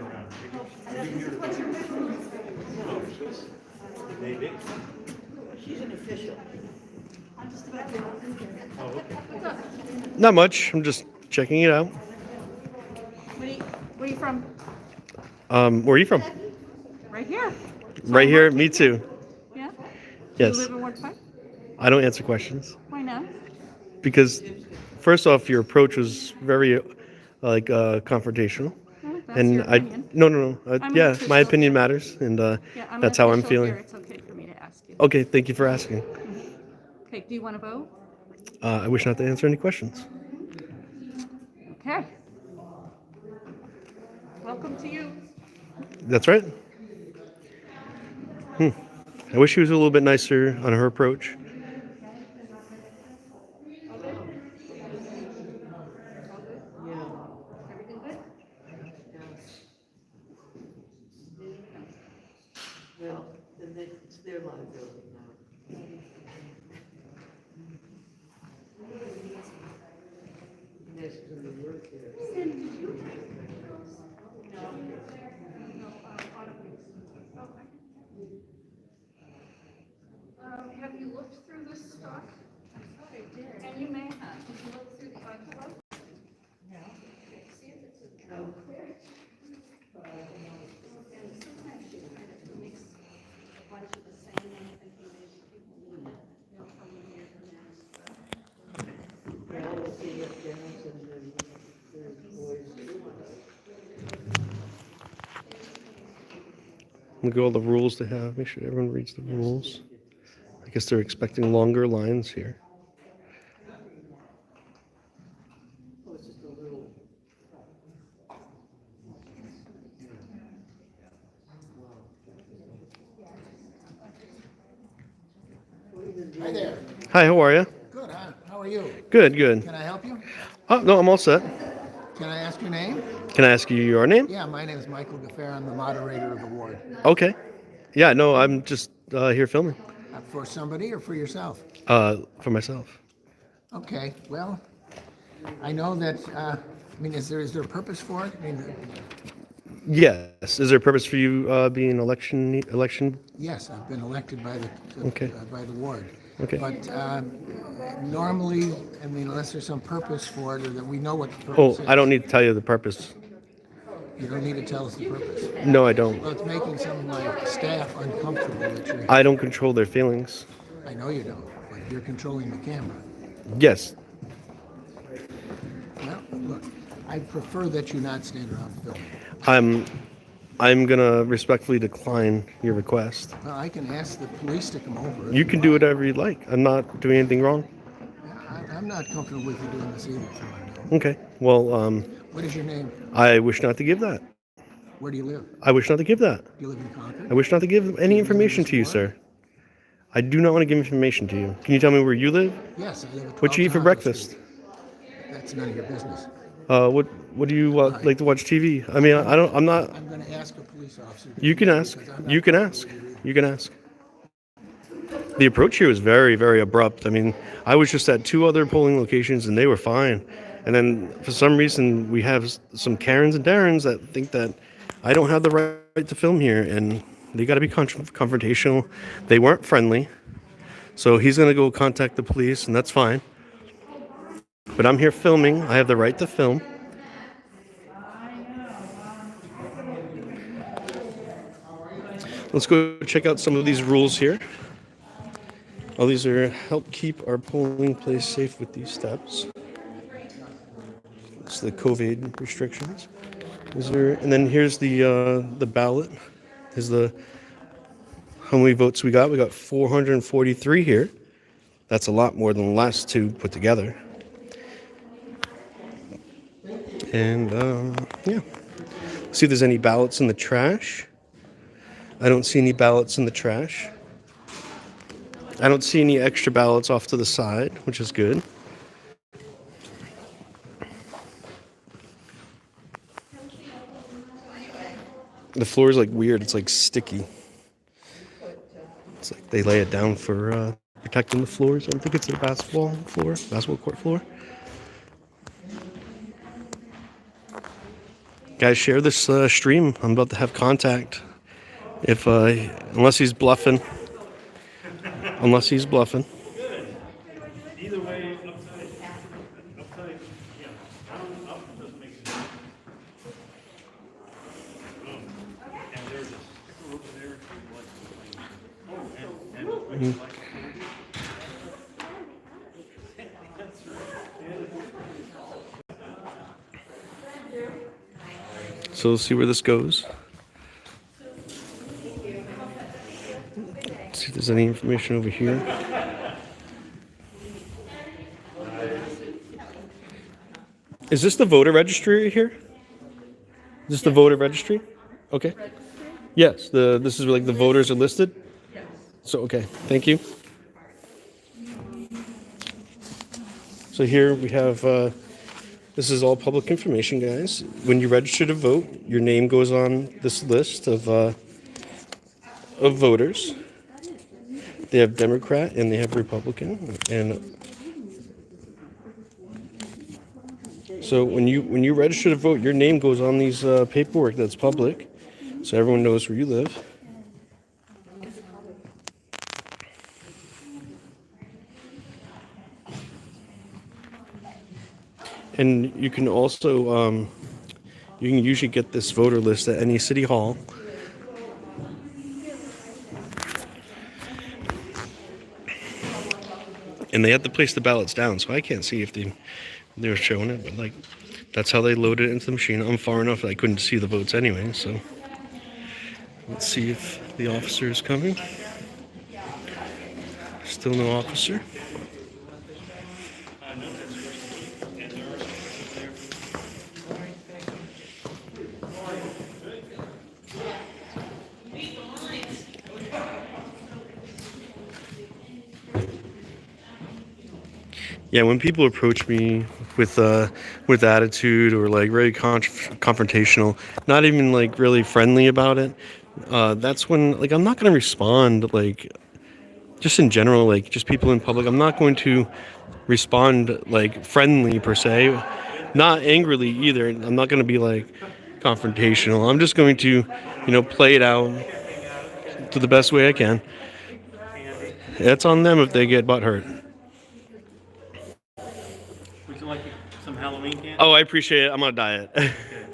S11: and this is what you're missing.
S4: Maybe.
S11: She's an official. I'm just about to.
S1: Not much. I'm just checking it out.
S2: Where are you from?
S1: Where are you from?
S2: Right here.
S1: Right here. Me too.
S2: Yeah?
S1: Yes.
S2: You live in what part?
S1: I don't answer questions
S2: Why not?
S1: because, first off, your approach was very confrontational.
S2: Well, that's
S1: And
S2: your opinion.
S1: no.
S2: I'm an
S1: Yeah,
S2: official
S1: my opinion
S2: here.
S1: matters, and
S2: Yeah, I'm
S1: that's
S2: an
S1: how I'm
S2: official
S1: feeling.
S2: here. It's okay for me to ask you.
S1: Okay, thank you for asking.
S2: Okay, do you want to vote?
S1: I wish not to answer any questions.
S2: Okay. Welcome to you.
S1: That's right. I wish she was a little bit nicer on her approach.
S2: Everything good?
S11: Well, it's their liability now. Yes, we work here.
S2: Have you looked through this stuff? And you may have. Did you look through the envelope? No. See if it's a code. And sometimes she kind of makes a bunch of the same information people need. They'll come in here and ask.
S11: Well, we'll see what Dennis and the boys do.
S1: Look at all the rules they have. Make sure everyone reads the rules. I guess they're expecting longer lines here.
S12: Hi there.
S1: Hi, how are you?
S12: Good, huh? How are you?
S1: Good, good.
S12: Can I help you?
S1: Oh, no, I'm all set.
S12: Can I ask your name?
S1: Can I ask you your name?
S12: Yeah, my name is Michael Gaffer. I'm the moderator of the ward.
S1: Okay. Yeah, no, I'm just here filming.
S12: For somebody or for yourself?
S1: For myself.
S12: Okay, well, I know that, I mean, is there a purpose for it? I mean,
S1: Yes. Is there a purpose for you being election?
S12: yes, I've been elected by the,
S1: Okay.
S12: by the ward.
S1: Okay.
S12: But normally, I mean, unless there's some purpose for it or that we know what the purpose
S1: Oh,
S12: is.
S1: I don't need to tell you the purpose.
S12: You don't need to tell us the purpose.
S1: No, I don't.
S12: Well, it's making some of my staff uncomfortable that you're,
S1: I don't control their feelings.
S12: I know you don't, but you're controlling the camera.
S1: Yes.
S12: Well, look, I prefer that you not stand around filming.
S1: I'm gonna respectfully decline your request.
S12: Well, I can ask the police to come over.
S1: You can do whatever you like. I'm not doing anything wrong.
S12: I'm not comfortable with you doing this either. if you want to.
S1: Okay. Well,
S12: What is your name?
S1: I wish not to give that.
S12: Where do you live?
S1: I wish not to give that.
S12: Do you live in Concord?
S1: I wish not to give any information to you, sir. I do not want to give information to you. Can you tell me where you live?
S12: Yes, I live at
S1: What you eat
S12: 12
S1: for
S12: Toronto
S1: breakfast?
S12: Street. That's none of your business.
S1: What do you like to watch TV? I mean, I'm not.
S12: I'm going to ask a police officer.
S1: You can ask.
S12: because I'm not
S1: You can
S12: comfortable
S1: ask.
S12: with you either.
S1: You can ask. The approach here was very, very abrupt. I mean, I was just at 2 other polling locations and they were fine. And then for some reason, we have some Karens and Darrens that think that I don't have the right to film here, and they got to be confrontational. They weren't friendly. So he's going to go contact the police, and that's fine. But I'm here filming. I have the right to film. Let's go check out some of these rules here. All these are help keep our polling place safe with these steps. It's the COVID restrictions. And then here's the ballot. Here's how many votes we got. We got 443 here. That's a lot more than the last 2 put together. And yeah, see if there's any ballots in the trash. I don't see any ballots in the trash. I don't see any extra ballots off to the side, which is good. The floor is like weird. It's like sticky. It's like they lay it down for protecting the floors. I don't think it's a basketball court floor. Guys, share this stream. I'm about to have contact. Unless he's bluffing. Unless he's bluffing.
S4: Either way, upside, yeah, up doesn't make sense. And there's a over there,
S1: So we'll see where this goes. See if there's any information over here. Is this the voter registry right here? Is this the voter registry? Okay. Yes, this is where like the voters are listed? Yes. So okay, thank you. So here we have this is all public information, guys. When you register to vote, your name goes on this list of voters. They have Democrat and they have Republican, and so when you register to vote, your name goes on these paperwork that's public, so everyone knows where you live. And you can also you can usually get this voter list at any city hall. And they have to place the ballots down, so I can't see if they're showing it, but like that's how they load it into the machine. I'm far enough that I couldn't see the votes anyway, so Let's see if the officer is coming. Still no officer. Yeah, when people approach me with attitude or like very confrontational, not even like really friendly about it, that's when like I'm not gonna respond like just in general, like just people in public. I'm not going to respond like friendly per se, not angrily either. I'm not gonna be like confrontational. I'm just going to, play it out to the best way I can. It's on them if they get butt hurt.
S4: Would you like some Halloween candy?
S1: Oh, I appreciate it. I'm on a diet.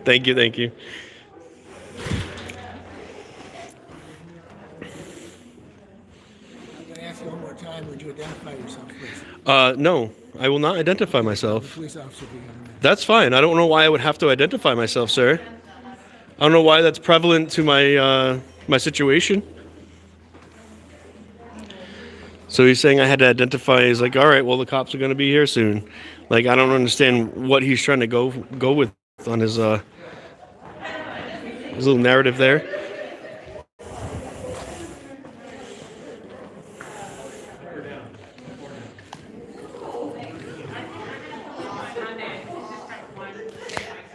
S1: Thank you, thank you.
S12: I'm going to ask you one more time. Would you identify yourself, please?
S1: No, I will not identify
S12: The
S1: myself.
S12: police officer being on the
S1: That's fine. I don't know why I would have to identify myself, sir. I don't know why that's prevalent to my situation. So he's saying I had to identify. He's like, all right, well, the cops are going to be here soon. Like, I don't understand what he's trying to go with on his little narrative there.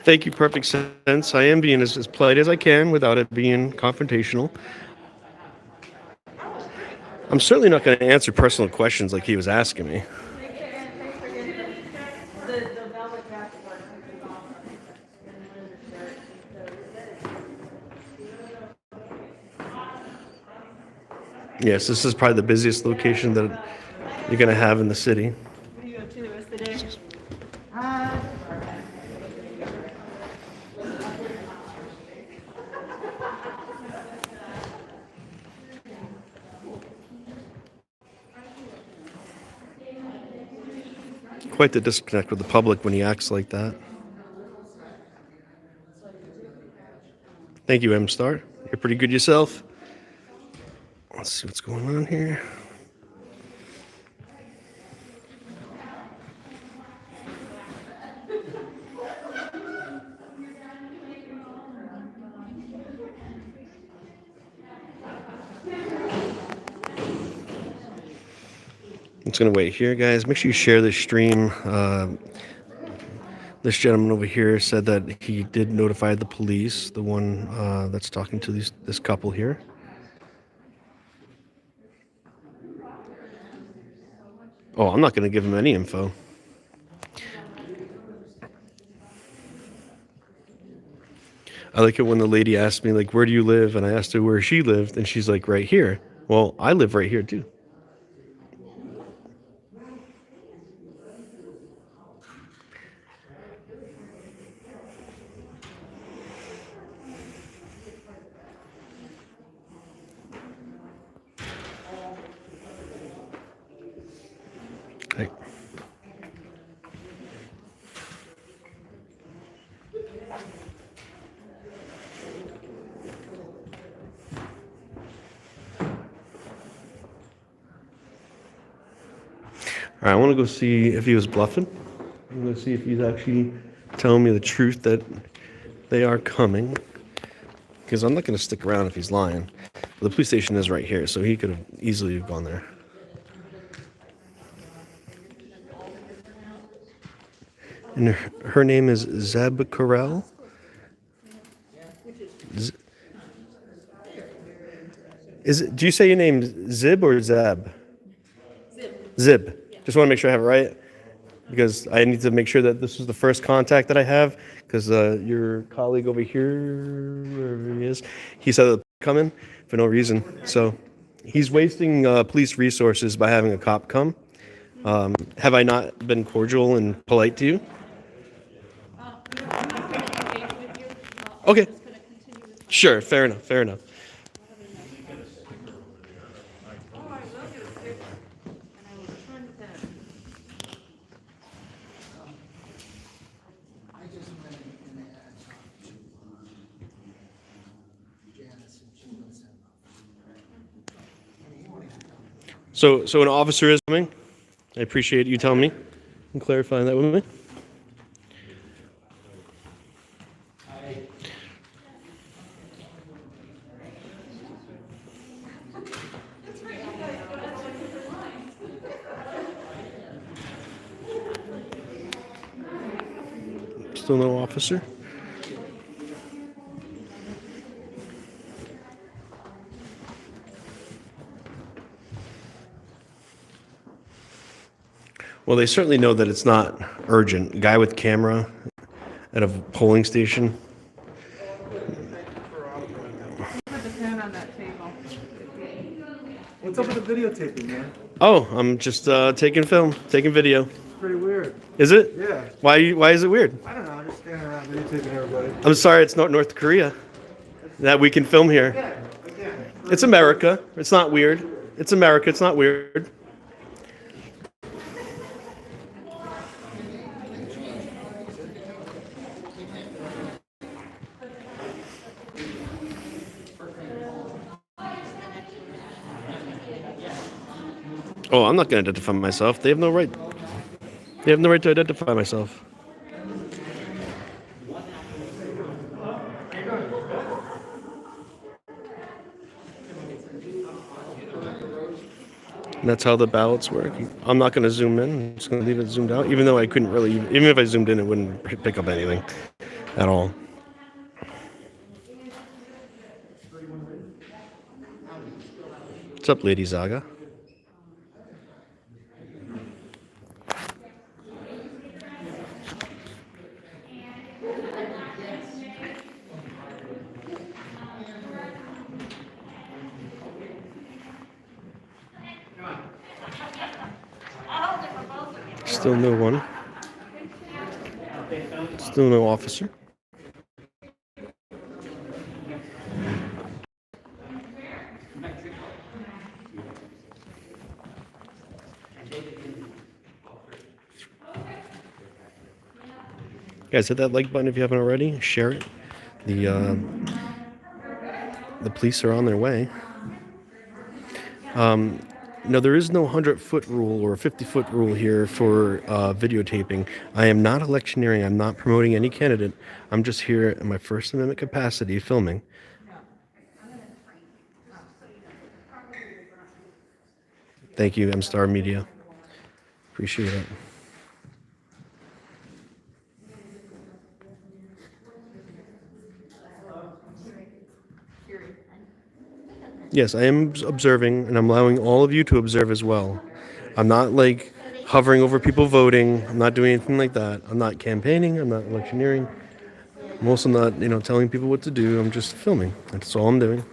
S1: Thank you, perfect sense. I am being as polite as I can without it being confrontational. I'm certainly not going to answer personal questions like he was asking me. Yes, this is probably the busiest location that you're going to have in the city.
S11: What are you up to the rest of the day?
S1: Quite the disconnect with the public when he acts like that. Thank you, M Star. You're pretty good yourself. Let's see what's going on here. I'm just going to wait here, guys. Make sure you share this stream. This gentleman over here said that he did notify the police, the one that's talking to this couple here. Oh, I'm not going to give him any info. I like it when the lady asked me, like, where do you live? And I asked her where she lived, and she's like, right here. Well, I live right here, too. Hey. All right, I want to go see if he was bluffing. I'm going to see if he's actually telling me the truth that they are coming. Because I'm not going to stick around if he's lying. The police station is right here, so he could have easily gone there. And her name is Zeb Carell. Do you say your name Zib or Zeb? Zib. Just want to make sure I have it right, because I need to make sure that this is the first contact that I have, because your colleague over here, wherever he is, he said that coming for no reason. So he's wasting police resources by having a cop come. Have I not been cordial and polite to you? Okay. Sure, fair enough, fair enough.
S12: I just went in and talked to Janice, and she wants
S1: So an officer is coming. I appreciate you telling me and clarifying that with me. Still no officer. Well, they certainly know that it's not urgent. Guy with camera at a polling station.
S2: Put the pen on that table.
S8: What's up with the videotaping, man?
S1: Oh, I'm just taking film, taking video.
S8: It's pretty weird.
S1: Is it?
S8: Yeah.
S1: Why is it weird?
S8: I don't know, I'm just standing around videotaping everybody.
S1: I'm sorry, it's not North Korea that we can film here.
S8: Again.
S1: It's America. It's not weird. It's America. It's not weird. Oh, I'm not going to identify myself. They have no right. They have no right to identify myself. And that's how the ballots work. I'm not going to zoom in. I'm just going to leave it zoomed out, even though I couldn't really, even if I zoomed in, it wouldn't pick up anything at all. What's up, Lady Zaga? Still no one. Still no officer. Guys, hit that like button if you haven't already. Share it. The police are on their way. No, there is no 100-foot rule or 50-foot rule here for videotaping. I am not electioneering. I'm not promoting any candidate. I'm just here in my First Amendment capacity filming. Thank you, M-Star Media. Appreciate it. Yes, I am observing, and I'm allowing all of you to observe as well. I'm not like hovering over people voting. I'm not doing anything like that. I'm not campaigning. I'm not electioneering. I'm also not, telling people what to do. I'm just filming. That's all I'm doing.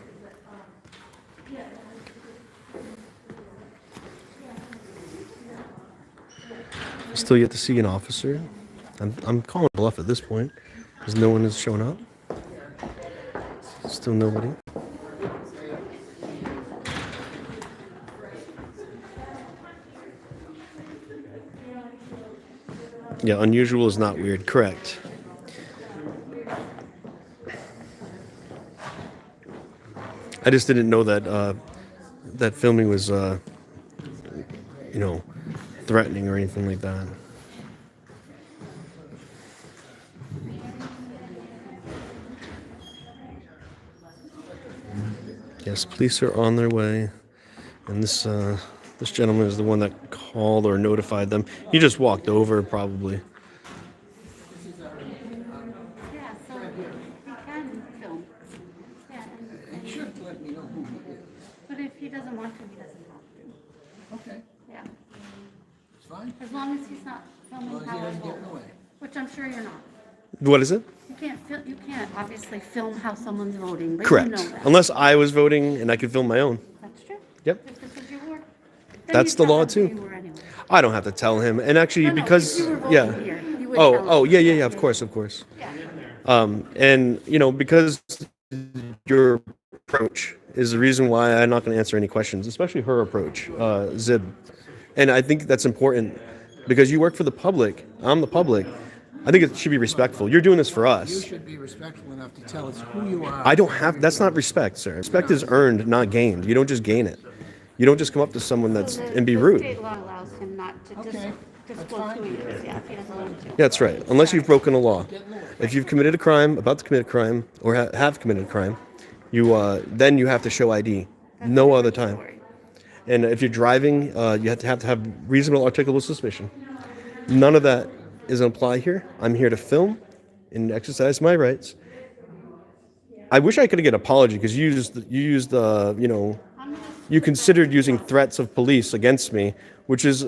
S1: I still yet to see an officer. I'm calling bluff at this point because no one has shown up. Still nobody. Yeah, unusual is not weird. Correct. I just didn't know that that filming was, threatening or anything like that. Yes, police are on their way, and this gentleman is the one that called or notified them. He just walked over, probably.
S10: Yeah, so he can film. Yeah, and
S12: You should let me know who he is.
S10: but if he doesn't want to, he doesn't have to.
S12: Okay,
S10: Yeah,
S12: it's fine.
S10: as long as he's not filming
S12: As long as he doesn't get in the way.
S10: which I'm sure you're not.
S1: What is it?
S10: You can't obviously film how someone's voting, but
S1: Correct.
S10: you know that.
S1: Unless I was voting and I could film my own.
S10: That's true.
S1: Yep.
S10: If this was your ward, then
S1: That's
S10: you'd
S1: the
S10: tell
S1: law
S10: them who
S1: too.
S10: you were anyway.
S1: I don't have to tell him. And actually,
S10: No,
S1: because
S10: if you were voting
S1: yeah.
S10: here, you would tell
S1: Oh,
S10: them.
S1: yeah. Of course.
S10: Yeah.
S1: And because your approach is the reason why I'm not going to answer any questions, especially her approach, Zib. And I think that's important because you work for the public. I'm the public. I think it should be respectful. You're doing this for
S12: You
S1: us.
S12: should be respectful enough to tell us who you are.
S1: I don't have. That's not respect, sir. Respect is earned, not gained. You don't just gain it. You don't just come up to someone that's and be
S10: The
S1: rude.
S10: state law allows him not to
S12: Okay,
S10: disclose who he is, yeah, if he doesn't want to.
S1: Yeah, that's right. Unless you've broken a law. If you've committed a crime, about to commit a crime, or have committed a crime, you then you have to show ID. No other time. And if you're driving, you have to have reasonable articulable suspicion. None of that is going to apply here. I'm here to film and exercise my rights. I wish I could get an apology because you considered using threats of police against me, which is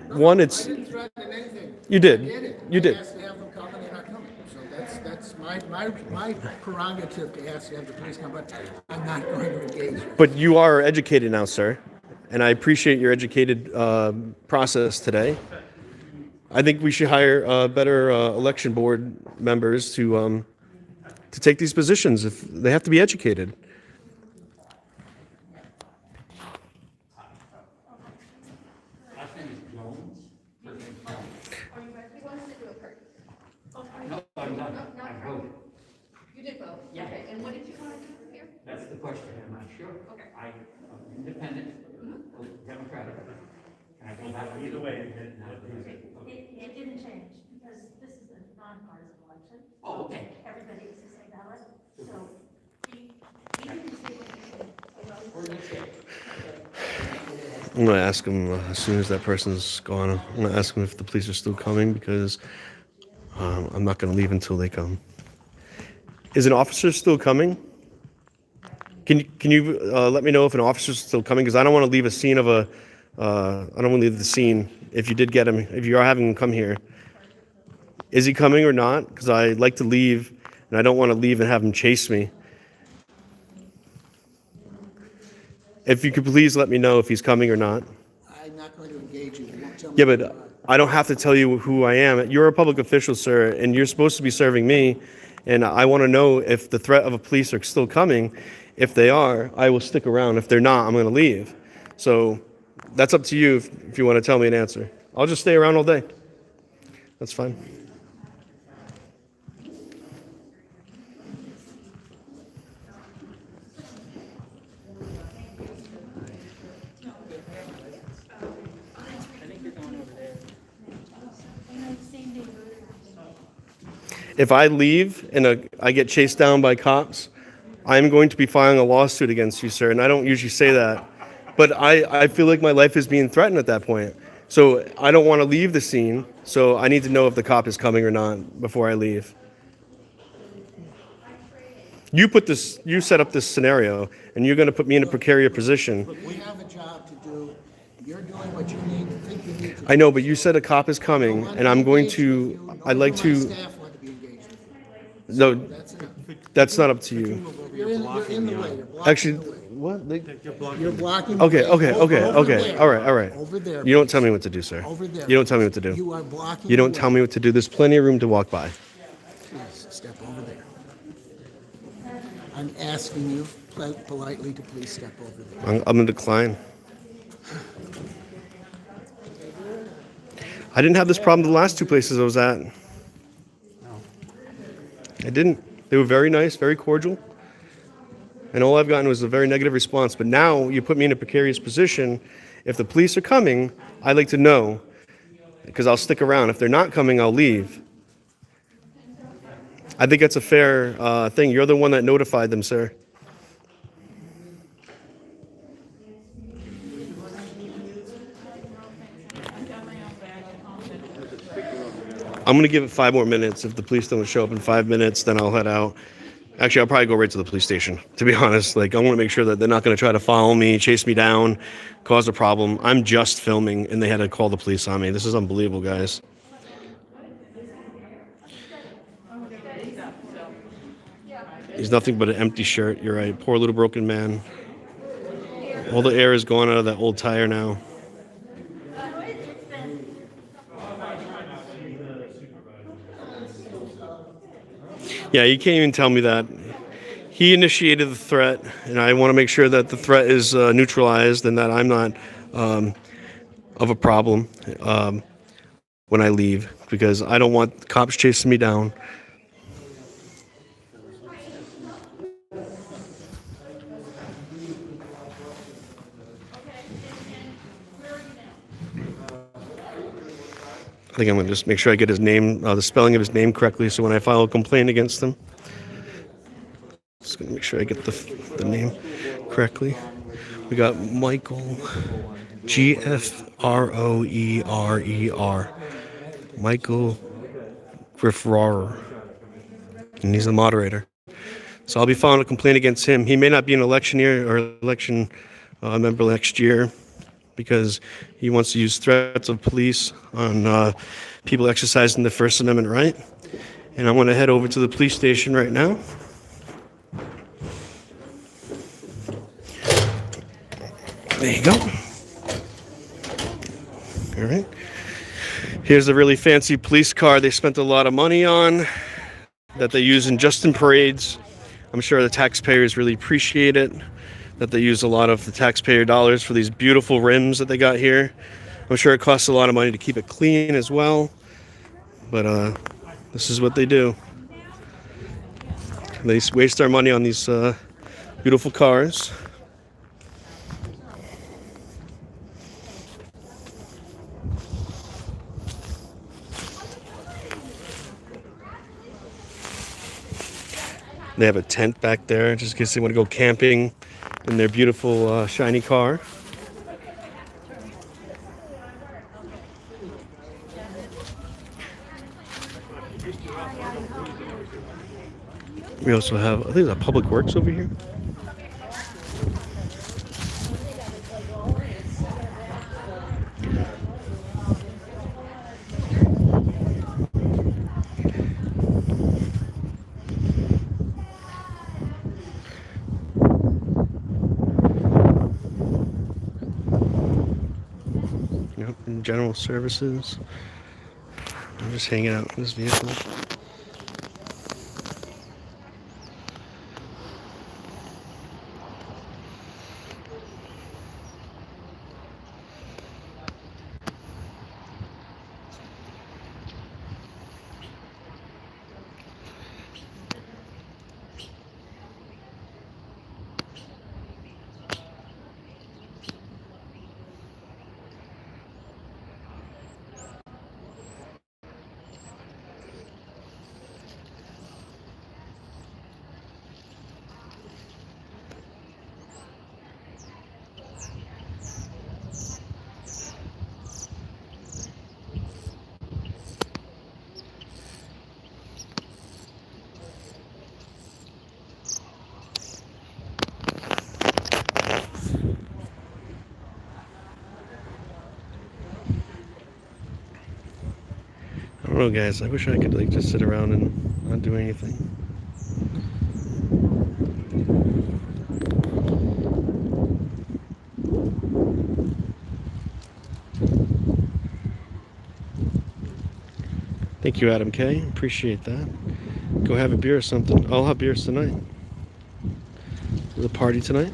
S1: one. It's
S12: Threaten anything.
S1: you did.
S12: I get it.
S1: You
S12: I
S1: did.
S12: asked to have them come and they're not coming. So that's my prerogative to ask to have the police come, but I'm not going to engage.
S1: But you are educated now, sir, and I appreciate your educated process today. I think we should hire better election board members to take these positions if they have to be educated.
S2: He wants to do a perk.
S6: No, I'm not.
S2: Not
S6: I
S2: perk.
S6: voted.
S2: You did vote?
S6: Yeah.
S2: Okay, and what did you want to do here?
S6: That's the question. I'm not sure.
S2: Okay.
S6: I'm independent, Democratic. Can I go back? Either way.
S10: It didn't change, because this is a nonpartisan election.
S6: Oh, okay.
S10: Everybody is the same ballot, so he didn't say what he said.
S1: I'm going to ask him as soon as that person's gone. I'm going to ask him if the police are still coming because I'm not going to leave until they come. Is an officer still coming? Can you let me know if an officer's still coming? Because I don't want to leave a scene of a. I don't want to leave the scene. If you did get him, if you are having him come here, is he coming or not? Because I like to leave, and I don't want to leave and have him chase me. If you could please let me know if he's coming or not.
S12: I'm not going to engage you. You won't tell me.
S1: Yeah, but I don't have to tell you who I am. You're a public official, sir, and you're supposed to be serving me. And I want to know if the threat of a police are still coming. If they are, I will stick around. If they're not, I'm going to leave. So that's up to you if you want to tell me an answer. I'll just stay around all day. That's fine. If I leave and I get chased down by cops, I'm going to be filing a lawsuit against you, sir. And I don't usually say that. But I feel like my life is being threatened at that point. So I don't want to leave the scene. So I need to know if the cop is coming or not before I leave. You set up this scenario, and you're going to put me in a precarious position.
S12: Look, we have a job to do. You're doing what you think you need to do.
S1: I know, but you said a cop is coming, and I'm going to. I'd like to.
S12: Staff want to be engaged with you.
S1: No,
S12: That's enough.
S1: that's not up to you.
S12: You're in the way. You're blocking
S1: Actually,
S12: the way.
S1: what?
S12: You're blocking. the
S1: Okay,
S12: way.
S1: okay, okay,
S12: Over
S1: okay.
S12: there.
S1: All right.
S12: Over there.
S1: You don't tell me what to do, sir.
S12: Over there.
S1: You don't tell me what to do.
S12: You are blocking.
S1: You don't
S12: the
S1: tell
S12: way.
S1: me what to do. There's plenty of room to walk by.
S12: Please step over there. I'm asking you politely to please step over there.
S1: I'm going to decline. I didn't have this problem the last two places I was at. I didn't. They were very nice, very cordial. And all I've gotten was a very negative response. But now you put me in a precarious position. If the police are coming, I'd like to know, because I'll stick around. If they're not coming, I'll leave. I think that's a fair thing. You're the one that notified them, sir. I'm going to give it 5 more minutes. If the police don't show up in 5 minutes, then I'll head out. Actually, I'll probably go right to the police station, to be honest. Like, I want to make sure that they're not going to try to follow me, chase me down, cause a problem. I'm just filming, and they had to call the police on me. This is unbelievable, guys. He's nothing but an empty shirt. You're right. Poor little broken man. All the air is going out of that old tire now. Yeah, you can't even tell me that. He initiated the threat, and I want to make sure that the threat is neutralized and that I'm not of a problem when I leave, because I don't want cops chasing me down. I think I'm going to just make sure I get his name, the spelling of his name correctly, so when I file a complaint against him, just going to make sure I get the name correctly. We got Michael, Gfroerer, Michael Griffrorer, and he's the moderator. So I'll be filing a complaint against him. He may not be an electioneer or election member next year because he wants to use threats of police on people exercising the First Amendment right. And I'm going to head over to the police station right now. There you go. All right. Here's a really fancy police car they spent a lot of money on that they use in parades. I'm sure the taxpayers really appreciate it, that they use a lot of the taxpayer dollars for these beautiful rims that they got here. I'm sure it costs a lot of money to keep it clean as well, but this is what they do. They waste our money on these beautiful cars. They have a tent back there just in case they want to go camping in their beautiful shiny car. We also have, I think there's a Public Works over here. Yep, and general services. I'm just hanging out in this vehicle. I don't know, guys. I wish I could like just sit around and not do anything. Thank you, Adam K. Appreciate that. Go have a beer or something. I'll have beers tonight. The party tonight.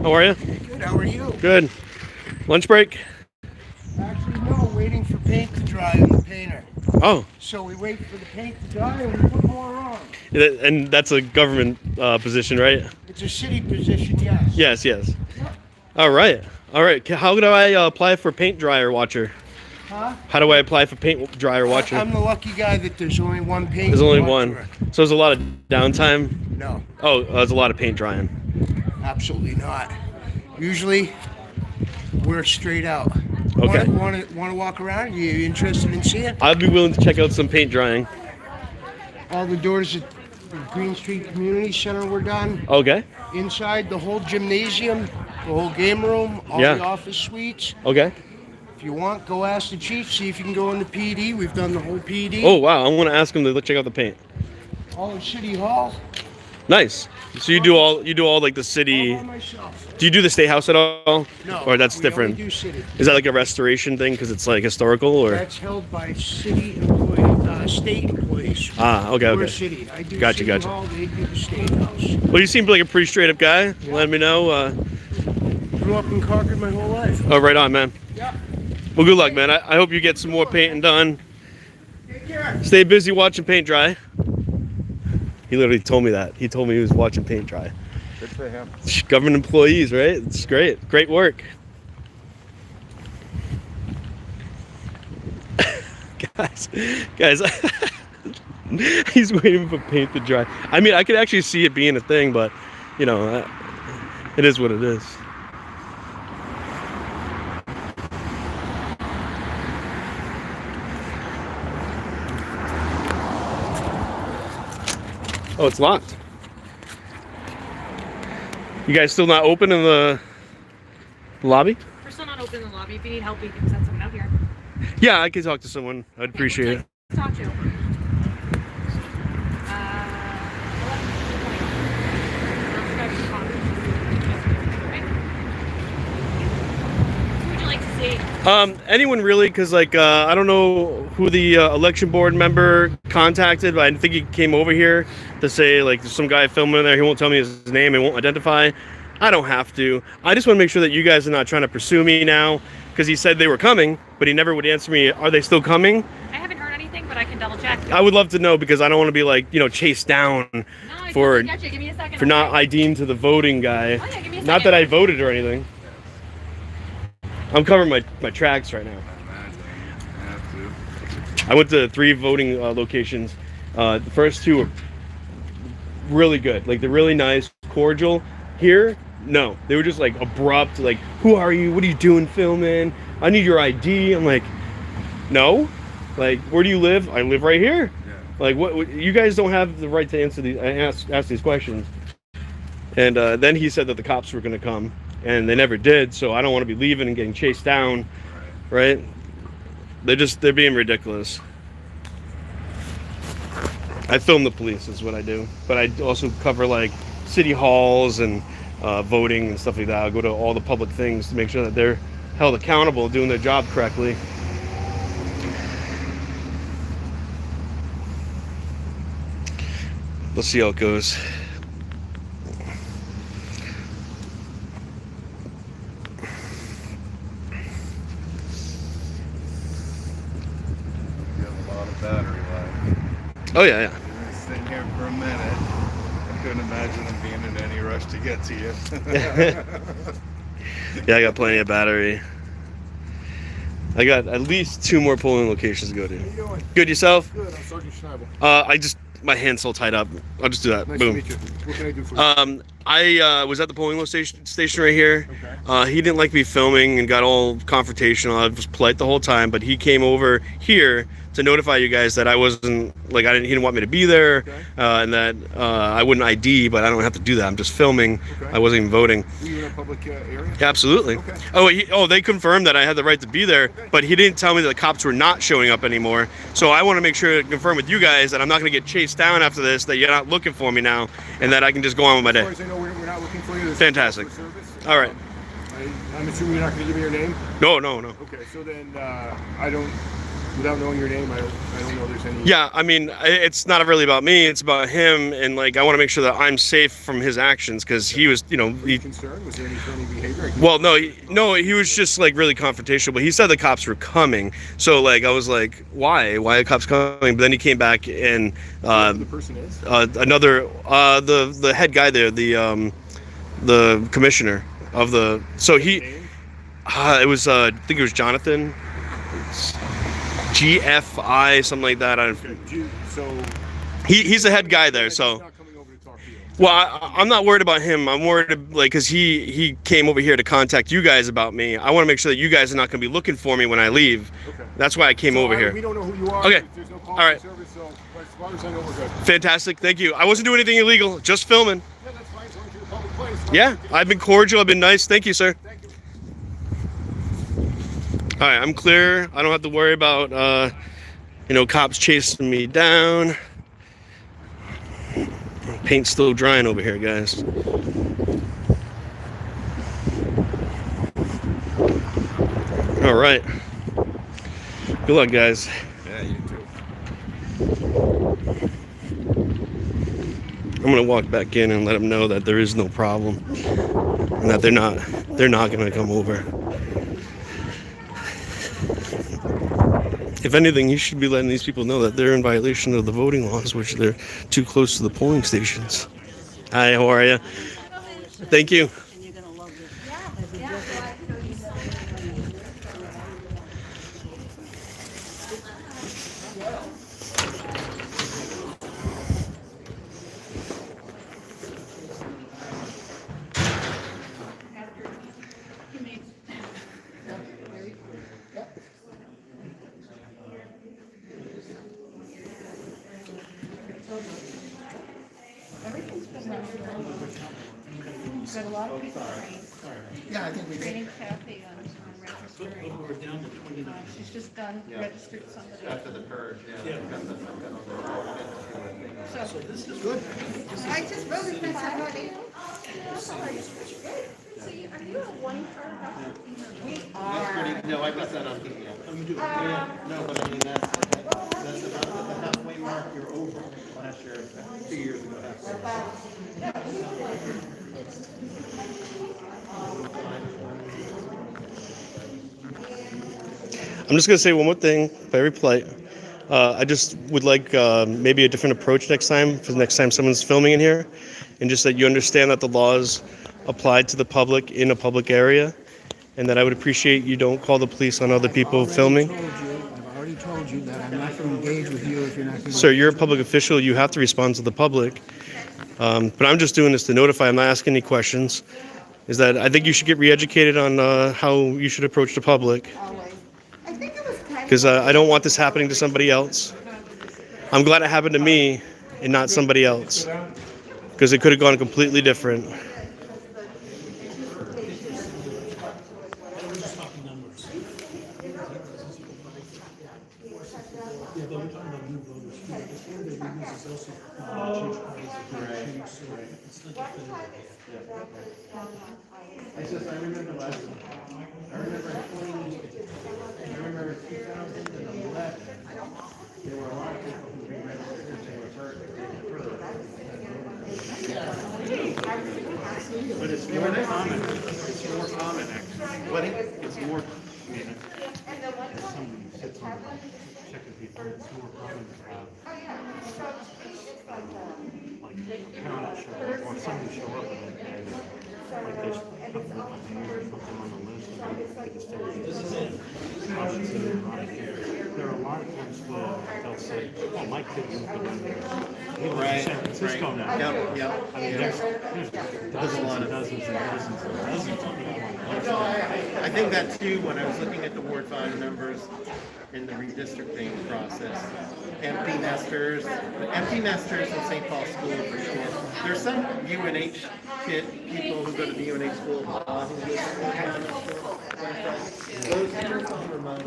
S1: How are you?
S12: Good, how are you?
S1: Good. Lunch break?
S12: Actually, no, waiting for paint to dry on the painter.
S1: Oh.
S12: So we wait for the paint to dry and we put more on.
S1: And that's a government position, right?
S12: It's a city position, yes.
S1: Yes, yes. All right. All right. How do I apply for paint dryer watcher?
S12: Huh?
S1: How do I apply for paint dryer watcher?
S12: I'm the lucky guy that there's only one paint.
S1: There's only
S12: watcher.
S1: one. So there's a lot of downtime?
S12: No.
S1: Oh, there's a lot of paint drying.
S12: Absolutely not. Usually, we're straight out.
S1: Okay.
S12: Want to walk around? You interested in seeing?
S1: I'd be willing to check out some paint drying.
S12: All the doors at the Green Street Community Center were done.
S1: Okay.
S12: Inside, the whole gymnasium, the whole game room, all
S1: Yeah.
S12: the office suites.
S1: Okay.
S12: If you want, go ask the chief, see if you can go in the PD. We've done the whole PD.
S1: Oh, wow. I want to ask him to check out the paint.
S12: All of City Hall.
S1: Nice. So you do all like the city.
S12: All myself.
S1: Do you do the State House at all?
S12: No.
S1: Or that's
S12: we
S1: different.
S12: Only do city.
S1: Is that like a restoration thing because it's like historical or?
S12: That's held by city employees, state employees.
S1: Ah, okay,
S12: We're
S1: okay.
S12: city. I do
S1: Gotcha,
S12: city
S1: gotcha.
S12: hall, they do the state house.
S1: Well, you seem like a pretty straight up guy. Let me know.
S12: Grew up in Concord my whole life.
S1: Oh, right on, man.
S12: Yeah.
S1: Well, good luck, man. I hope you get some more painting done.
S12: Take care.
S1: Stay busy watching paint dry. He literally told me that. He told me he was watching paint dry.
S8: Good for him.
S1: Government employees, right? It's great. Great work. guys, he's waiting for paint to dry. I mean, I could actually see it being a thing, but, you know, it is what it is. Oh, it's locked. You guys still not open in the lobby?
S10: We're still not open in the lobby. If you need help, you can send someone out here.
S1: Yeah, I could talk to someone. I'd appreciate it.
S10: Talk to. Who would you like to see?
S1: Anyone really, because like I don't know who the election board member contacted, but I think he came over here to say like there's some guy filming there. He won't tell me his name and won't identify. I don't have to. I just want to make sure that you guys are not trying to pursue me now, because he said they were coming, but he never would answer me. Are they still coming?
S10: I haven't heard anything, but I can double check.
S1: I would love to know, because I don't want to be like, you know, chased down
S10: No, I
S1: for
S10: got you. Give me a second.
S1: for not IDing to the voting guy.
S10: Oh, yeah, give me a
S1: Not
S10: second.
S1: that I voted or anything. I'm covering my tracks right now. I went to 3 voting locations. The first 2 were really good. Like, they're really nice, cordial. Here, no. They were just, like, abrupt. Like, who are you? What are you doing filming? I need your ID. I'm like, no. Like, where do you live? I live right here. Yeah. Like, what? You guys don't have the right to answer ask these questions. And then he said that the cops were going to come. And they never did, so I don't want to be leaving and getting chased down, right? They're being ridiculous. I film the police is what I do, but I also cover like city halls and voting and stuff like that. I go to all the public things to make sure that they're held accountable, doing their job correctly. Let's see how it goes.
S8: Battery life.
S1: Oh yeah, yeah.
S8: I've been sitting here for a minute. I couldn't imagine them being in any rush to get to you.
S1: Yeah, I got plenty of battery. I got at least 2 more polling locations to go to.
S12: How you doing?
S1: Good, yourself?
S12: Good. I'm Sergeant Schnabel.
S1: My hand's still tied up. I'll just do that.
S12: Nice
S1: Boom.
S12: to meet you. What can I do for you?
S1: I was at the polling station right here.
S12: Okay.
S1: He didn't like me filming and got all confrontational. I was polite the whole time, but he came over here to notify you guys that I wasn't, like, he didn't want me to be there,
S12: Okay.
S1: and that I wouldn't ID, but I don't have to do that. I'm just filming.
S12: Okay.
S1: I wasn't even voting.
S12: Were you in a public area?
S1: Absolutely.
S12: Okay.
S1: They confirmed that I had the right to be there, but he didn't tell me that the cops were not showing up anymore. So I want to make sure to confirm with you guys that I'm not going to get chased down after this, that you're not looking for me now, and that I can just go on with my
S12: As far
S1: day.
S12: as I know, we're not looking for you. This is
S1: Fantastic.
S12: for service.
S1: All right.
S12: I'm assuming you're not going to give me your name?
S1: No.
S12: Okay, so then I don't, without knowing your name, I don't know there's any.
S1: Yeah, I mean, it's not really about me. It's about him, and like I want to make sure that I'm safe from his actions, because he was,
S12: Were you concerned? Was there any funny behavior?
S1: Well, he was just like really confrontational. But he said the cops were coming, so like I was like, why? Why are the cops coming? But then he came back and
S12: the person is?
S1: another the head guy there, the commissioner of the. So he, it was I think it was Jonathan. GFI, something like that.
S12: So
S1: he's the head guy there. So, well, I'm not worried about him. I'm worried because he came over here to contact you guys about me. I want to make sure that you guys are not going to be looking for me when I leave. Okay. That's why I came over here.
S12: We don't know who you are.
S1: Okay.
S12: There's no
S1: All right.
S12: service, so as far as I know, we're good.
S1: Fantastic. Thank you. I wasn't doing anything illegal. Just filming.
S12: Yeah, that's fine. As long as you're in a public place.
S1: Yeah, I've been cordial. I've been nice. Thank you, sir.
S12: Thank you.
S1: All right, I'm clear. I don't have to worry about, cops chasing me down. Paint's still drying over here, guys. All right. Good luck, guys.
S8: Yeah, you too.
S1: I'm gonna walk back in and let them know that there is no problem and that they're not gonna come over. If anything, you should be letting these people know that they're in violation of the voting laws, which they're too close to the polling stations. Hi, how are you? Thank you.
S9: And you're gonna love this.
S2: Everything's been done. We've got a lot of people
S12: Yeah, I think we did.
S2: training Kathy on registering. She's just done, registered somebody. After the purge, yeah. So this is good. I just voted for somebody. So you, are you a one card? We are.
S13: No, I got that on PDF. No, but I mean, that's about the halfway mark, you're over last year, 2 years ago.
S1: I'm just gonna say one more thing, very polite. I just would like maybe a different approach next time, for the next time someone's filming in here, and just that you understand that the laws apply to the public in a public area, and that I would appreciate you don't call the police on other people filming.
S12: I've already told you that I'm not going to engage with you if you're not going to.
S1: Sir, you're a public official, you have to respond to the public. But I'm just doing this to notify, I'm not asking any questions. Is that I think you should get re-educated on how you should approach the public. Because I don't want this happening to somebody else. I'm glad it happened to me and not somebody else. Because it could have gone completely different.
S13: I remember last time. I remember I remember in 2011, there were a lot of people who re-registered because they were hurt.
S4: But it's more common, it's more common actually.
S13: What?
S4: It's more, I mean, as somebody who sits on checking people, it's more common to have like parents show up or somebody show up and like they put them on the list and they just say, this is it. Obviously, they're not here. There are a lot of times where they'll say, oh, my kid won't be in there. He lives in San Francisco now.
S13: Yep.
S4: I mean, there's dozens and dozens and dozens and dozens of people.
S13: I think that too, when I was looking at the Ward 5 numbers in the redistricting process, empty nesters in St. Paul School for sure. There's some UNH people who go to the UNH school who live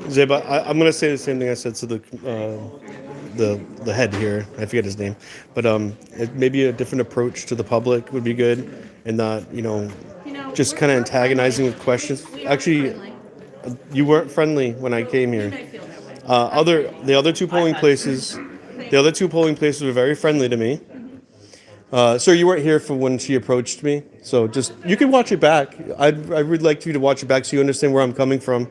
S1: Zeba, I'm gonna say the same thing I said to the head here. I forget his name, but maybe a different approach to the public would be good, and not just kind of antagonizing with questions. Actually, you weren't friendly when I came here. The other two polling places were very friendly to me. Sir, you weren't here for when she approached me, so just you can watch it back. I would like you to watch it back so you understand where I'm coming from,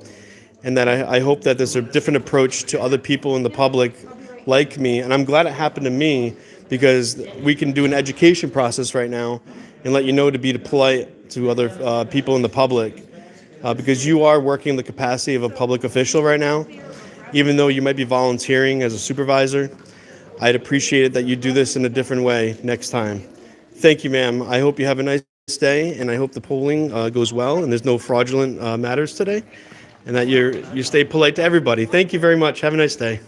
S1: and that I hope that there's a different approach to other people in the public like me. And I'm glad it happened to me because we can do an education process right now and let you know to be polite to other people in the public, because you are working in the capacity of a public official right now, even though you might be volunteering as a supervisor. I'd appreciate it that you do this in a different way next time. Thank you, ma'am. I hope you have a nice day, and I hope the polling goes well and there's no fraudulent matters today, and that you stay polite to everybody. Thank you very much. Have a nice day.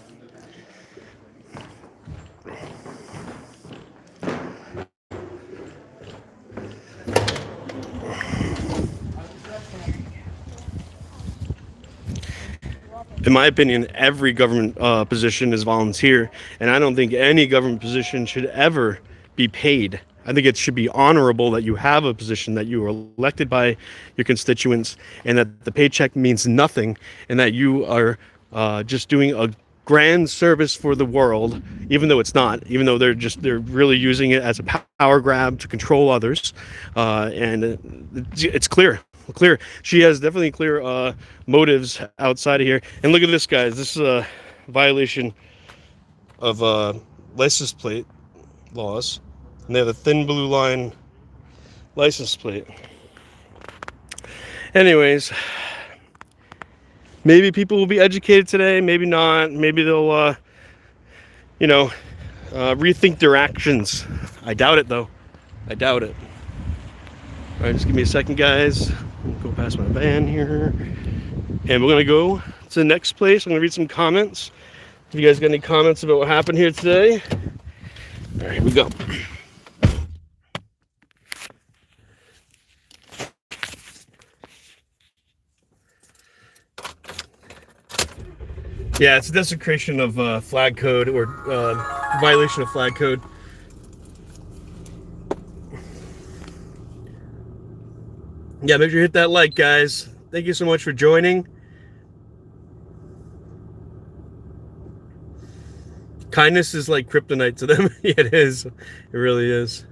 S1: In my opinion, every government position is volunteer, and I don't think any government position should ever be paid. I think it should be honorable that you have a position, that you are elected by your constituents, and that the paycheck means nothing, and that you are just doing a grand service for the world, even though it's not, even though they're really using it as a power grab to control others. And it's clear. She has definitely clear motives outside of here. And look at this, guys. This is a violation of license plate laws. And they have a thin blue line license plate. Anyways, maybe people will be educated today, maybe not. Maybe they'll, rethink their actions. I doubt it, though. I doubt it. All right, just give me a second, guys. I'll go past my van here. And we're going to go to the next place. I'm going to read some comments. If you guys got any comments about what happened here today. All right, here we go. Yeah, it's a desecration of flag code, or violation of flag code. Yeah, make sure you hit that like, guys. Thank you so much for joining. Kindness is like kryptonite to them. Yeah, it is. It really is.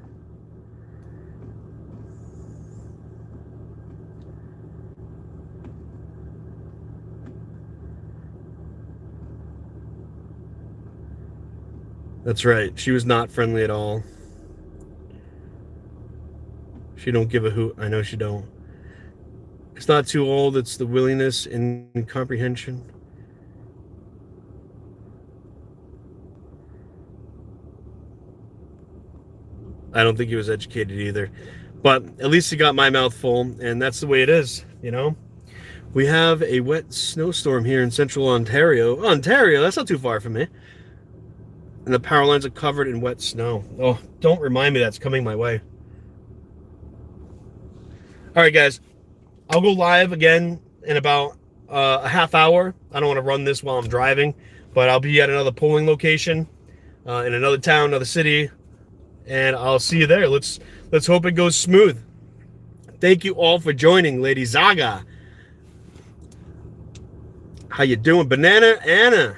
S1: That's right. She was not friendly at all. She don't give a hoot. I know she don't. It's not too old. It's the willingness and comprehension. I don't think he was educated either. But at least he got my mouth full, and that's the way it is, you know? We have a wet snowstorm here in central Ontario. Ontario, that's not too far from me. And the power lines are covered in wet snow. Oh, don't remind me that's coming my way. All right, guys. I'll go live again in about a half hour. I don't want to run this while I'm driving, but I'll be at another polling location in another town, another city, and I'll see you there. Let's hope it goes smooth. Thank you all for joining, Lady Zaga. How you doing? Banana Anna.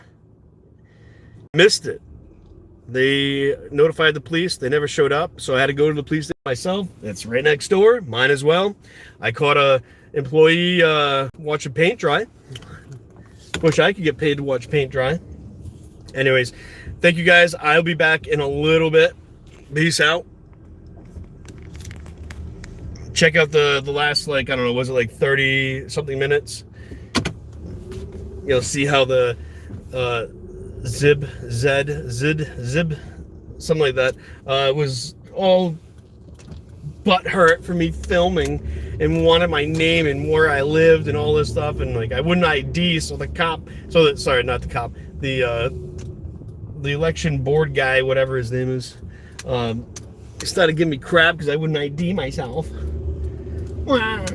S1: Missed it. They notified the police. They never showed up, so I had to go to the police station myself. It's right next door. Mine as well. I caught a employee watching paint dry. Wish I could get paid to watch paint dry. Anyways, thank you guys. I'll be back in a little bit. Peace out. Check out the last, like, I don't know, was it like 30 something minutes? You'll see how the zib, something like that, was all butt hurt for me filming and wanted my name and where I lived and all this stuff, and like I wouldn't ID, so the cop, sorry, not the cop, the election board guy, whatever his name is, started giving me crap because I wouldn't ID myself. Wah.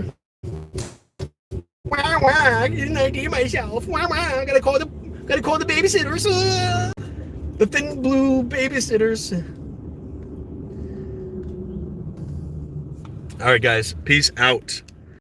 S1: Wah, wah, I didn't ID myself. Wah, wah, I gotta call the babysitters. The thin blue babysitters. All right, guys. Peace out.